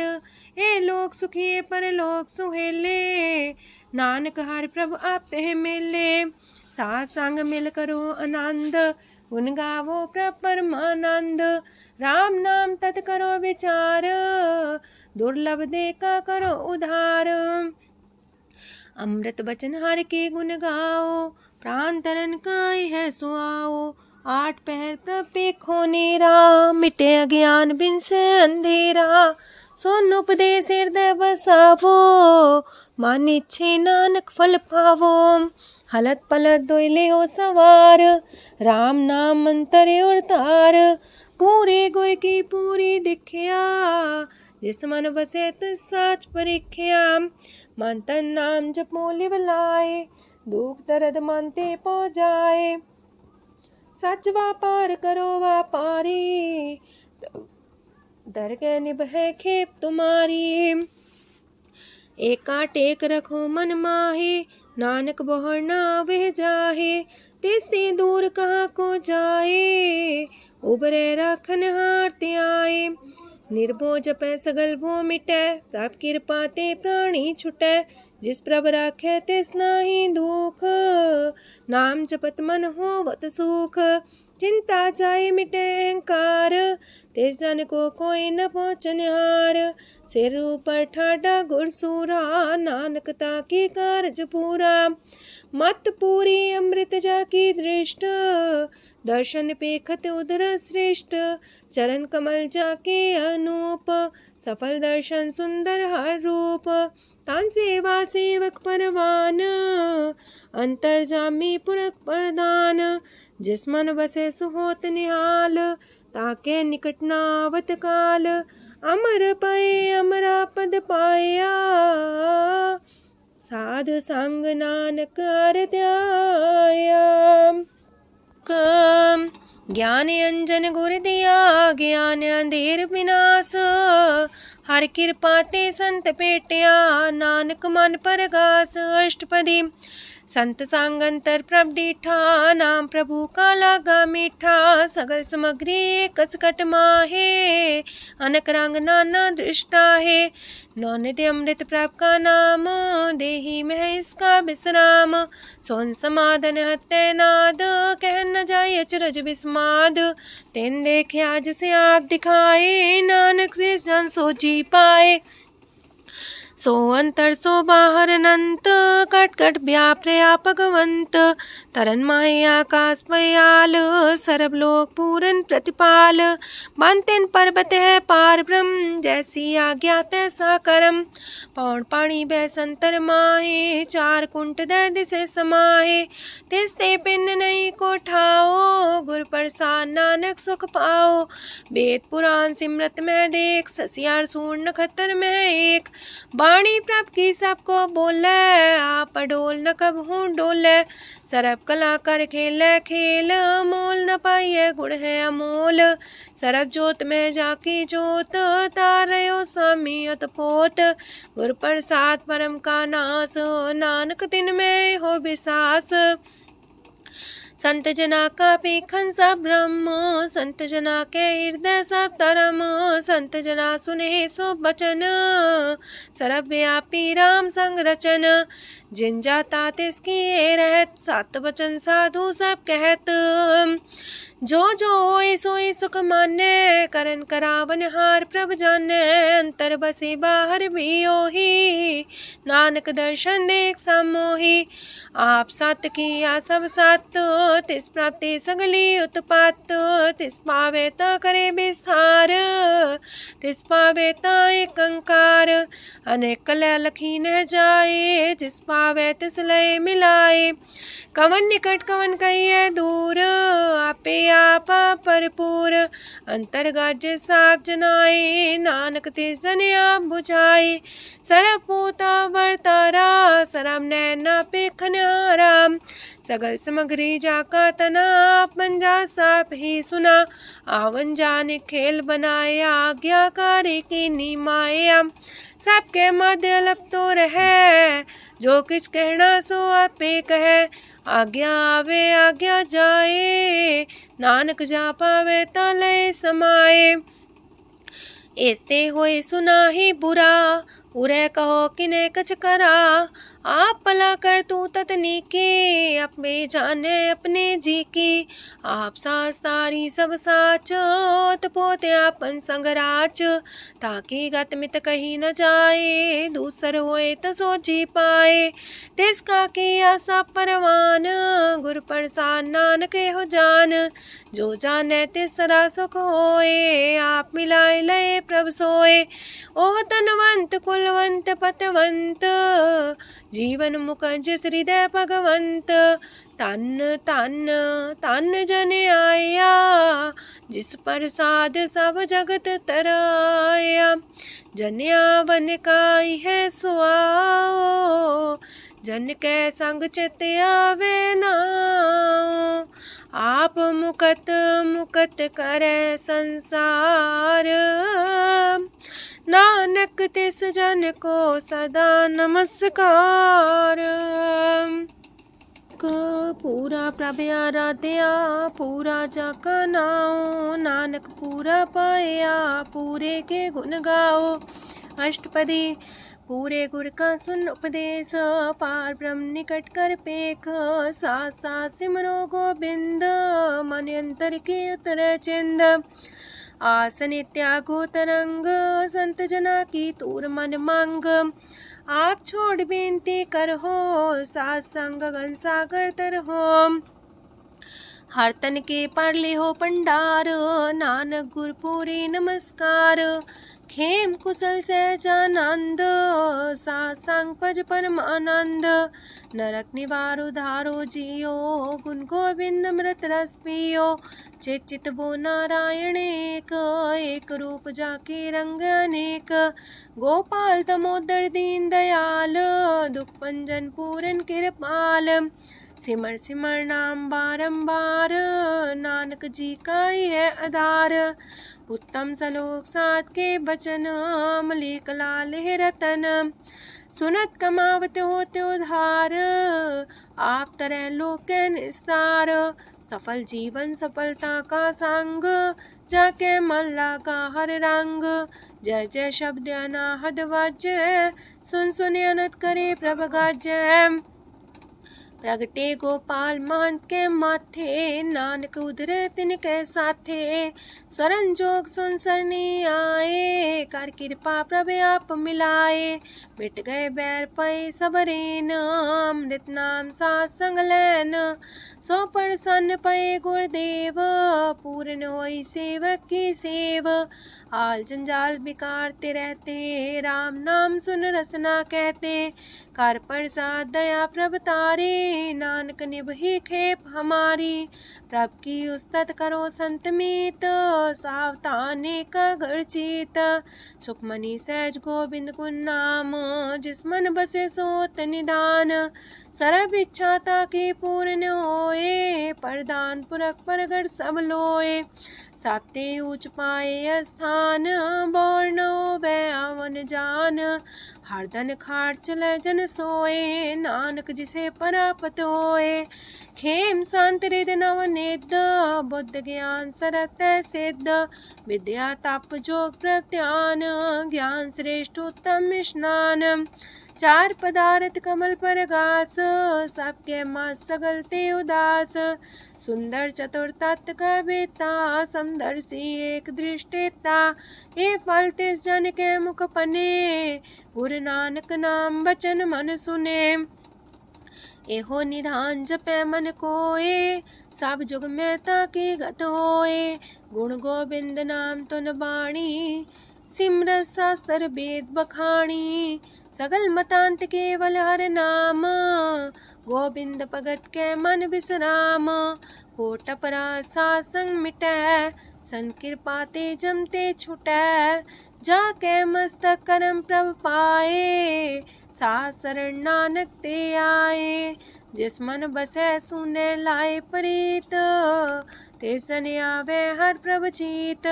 ए लोक सुखिए पर लोक सुहेले, नानक हर प्रभु आपे मिले। साथ संग मिल करो आनंद, गुण गावो प्रभु परमानंद। राम नाम तत् करो विचार, दुर्लभ देखा करो उधार। अमृत बचन हर के गुण गाओ, प्राण तरन काय है सुआओ। आठ पहर प्रपे खोनेरा, मिटे अज्ञान बिन से अंधेरा। सोन उपदेश हृदय बसावो, मान इच्छे नानक फल पावो। हलत पलत दोइले हो सवार, राम नाम मंत्र और तार। पूरे गुर की पूरी दिखिया, जिस मन बसे तिस साच परीख्या। मन तन नाम जपो लिव लाए, दुख दर्द मानते पो जाए। सच व्यापार करो व्यापारी, दर के निभह खेप तुम्हारी। एका टेक रखो मन माहे, नानक बोहर ना वह जाहे। तिससे दूर कहाँ को जाए, उबरे राखन हार त्याए। निर्भो जपै सगल भो मिटै, प्राप कृपा ते प्राणी छुटै। जिस प्रभ राखे तिस नाही दुख, नाम जपत मन होवत सुख। चिंता जाए मिटे अहंकार, तिस जन को कोई न पहुँचनिहार। सिर ऊपर ठाडा गुरसूरा, नानक ताकी कारज पूरा। मत पूरी अमृत जाकी दृष्ट, दर्शन पेखत उदर श्रेष्ठ। चरण कमल जाके अनूप, सफल दर्शन सुंदर हर रूप। तान सेवा सेवक परवान, अंतर जामी पुरख प्रदान। जिस मन बसे सुहोत निहाल, ताके निकट नावत काल। अमर पाए अमरा पद पाया, साधु संग नानक हर ध्याया। ज्ञान अंजन गुर दिया, ज्ञान अंधेर विनाश। हर कृपा ते संत पेटिया, नानक मन परगास। अष्टपदी संत संग अंतर प्रभ डीठा, नाम प्रभु का लागा मीठा। सगल सामग्री कसकट माहे, अनक रंग नाना दृष्टा है। नौनिधि अमृत प्रभ का नाम, देही में इसका विश्राम। सोन समाधन हत्ते नाद, कह न जाए अचरज विस्माद। तेन देखे आज से आप दिखाए, नानक से जन सो जी पाए। सो अंतर सो बाहर अनंत, कट कट व्याप रया भगवंत। तरन माहे आकाश पयाल, सरब लोक पूरन प्रतिपाल। बांतेन पर्वत है पार ब्रह्म, जैसी आज्ञा तैसा करम। पौड़ पाणी बैसंतर माहे, चार कुंट दै दिसे समाहे। तिसते पिन नहीं को ठाओ, गुर प्रसाद नानक सुख पाओ। वेद पुराण सिमरत में देख, ससियार सूर्ण नखतर में एक। वाणी प्रभ की सबको बोले, आप डोल न कबहू डोले। सरब कला कर खेले खेल, मोल न पाइए गुण है अमोल। सरब जोत में जाकी जोत, तारयो स्वामी अतपोत। गुर प्रसाद परम का नास, नानक दिन में हो विसास। संत जना का पेखन सब ब्रह्म, संत जना के हृदय सब धर्म। संत जना सुने सो बचन, सरब व्यापी राम संग रचन। जिन जाता तिसकी रहत, सात वचन साधु सब कहत। जो जो होए सोए सुख माने, करन करावन हार प्रभ जाने। अंतर बसे बाहर भी ओही, नानक दर्शन देख समोही। आप सत किया सब सत, तिस प्राप्ति सगली उत्पात। तिस पावे ता करे विस्तार, तिस पावे ता एक अंकार। अनेक कलय लखी न जाए, जिस पावे तिस लय मिलाए। कवन निकट कवन कहिए दूर, आपे आपा भरपूर। अंतर गाजे साप जनाए, नानक तिस जन आप बुझाए। सरब पूता वर्तारा, सरब नैना पेखन हारा। सगल सामग्री जाका तना, आप मंजा साप ही सुना। आवन जाने खेल बनाया, आज्ञाकारी की निमाया। सबके मध्य लप तो रहे, जो किछ कहना सो आपे कहे। आज्ञा आवे आज्ञा जाए, नानक जा पावे ता लय समाए। ऐसते होए सुना ही बुरा, उरे कहो किने कछ करा। आप भला कर तू ततनी के, अपने जाने अपने जी की। आप सास तारी सब साच, पोते आपन संगराच। ताकि गत मित कही न जाए, दूसर होए त सो जी पाए। तिसका किया सब परवान, गुर प्रसाद नानक हो जान। जो जाने तिसरा सुख होए, आप मिलाए लय प्रभ सोए। ओह तनवंत कुलवंत पतवंत, जीवन मुकज हृदय भगवंत। तन तन तन जन आया, जिस प्रसाद सब जगत तराया। जन्या बन काई है सुआओ, जन के संग चित आवे नाओ। आप मुकत मुकत करे संसार, नानक तिस जन को सदा नमस्कार। पूरा प्रभ आराध्या, पूरा जाका नाओ। नानक पूरा पाया, पूरे के गुण गाओ। अष्टपदी। पूरे गुर का सुन उपदेश, पार ब्रह्म निकट कर पेख। साथ साथ सिमरो गोबिंद, मन अंतर की उतरे चिंद। आसन त्यागो तरंग, संत जना की तूर मन मांग। आप छोड़ बेनती कर हो, सात संग गगन सागर तर हो। हर तन के पर ले हो पंडार, नानक गुरपुरी नमस्कार। खेम कुशल सहजानंद, सात संग भज परमानंद। नरक निवार उधारो जियो, गुण गोविंद मृत रस पियो। चित वो नारायण एक, एक रूप जाके रंग अनेक। गोपाल दामोदर दीन दयाल, दुख भंजन पूरन कृपाल। सिमर सिमर नाम बारंबार, नानक जी का ही है आधार। उत्तम सलोक साध के बचन, मलिक लाल है रतन। सुनत कमावत होते उधार, आप तरह लोक निस्तार। सफल जीवन सफलता का संग, जाके मन लागा हर रंग। जय जय शब्द अनाहद वाजय, सुन सुन अनत करे प्रभ गाजय। प्रगटे गोपाल महंत के माथे, नानक उधरे तिनके साथे। स्वरन जोग सुन सरनी आए, कर कृपा प्रभ आप मिलाए। मिट गए बैर पै सबरेन, अमृत नाम साथ संग लैन। सो प्रसन्न पै गुरुदेव, पूर्ण होई सेवक की सेव। आल जंजाल बिकारते रहते, राम नाम सुन रसना कहते। कर प्रसाद दया प्रभ तारे, नानक निभही खेप हमारी। प्रभ की उस्तत करो संत मीत, सावधानी का घर चीत। सुखमनी सहज गोविंद गुण नाम, जिस मन बसे सोत निधान। सर्व इच्छा ताकि पूर्ण होए, प्रदान पुरख परगट सब लोए। साप्ते ऊंच पाए स्थान, बोर न होवे आवन जान। हर धन खाट चले जन सोए, नानक जिसे परापत होए। खेम शांत हृद नव निध, बुद्ध ज्ञान सरत सिद्ध। विद्या तप जोग प्रत्यान, ज्ञान श्रेष्ठ उत्तम स्नान। चार पदार्थ कमल पर घास, सबके मास सगलते उदास। सुंदर चतुर तत्व का बेता, समदर्शी एक दृष्टिता। ये फल तिस जन के मुख पने, गुरु नानक नाम बचन मन सुने। एहो निधान जपै मन कोए, सब जुग में ताकि गत होए। गुण गोविंद नाम तुन बाणी, सिमरत शास्त्र वेद बखाणी। सगल मतांत केवल हर नाम, गोविंद भगत के मन विश्राम। कोट अपराध सात संग मिटै, सन कृपा ते जमते छुटै। जाके मस्तक करम प्रभ पाए, साथ शरण नानक ते आए। जिस मन बसै सुने लाए प्रीत, ते सन आवे हर प्रभ चीत।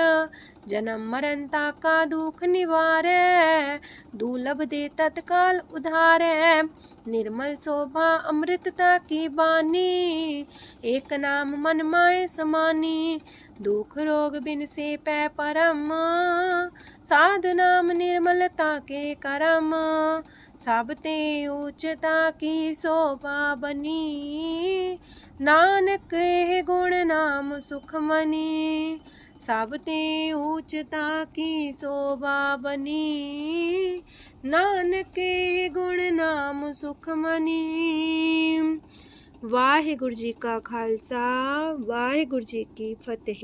जन्म मरण ताका दुख निवारै, दुर्लभ दे तत्काल उधारै। निर्मल शोभा अमृतता की बानी, एक नाम मन माए समानी। दुख रोग बिन से पै परम, साधु नाम निर्मलता के करम। सब ते ऊंचता की शोभा बनी, नानक है गुण नाम सुखमनी। सब ते ऊंचता की शोभा बनी, नानक है गुण नाम सुखमनी। वाहिगुरु जी का खालसा, वाहिगुरु जी की फतेह।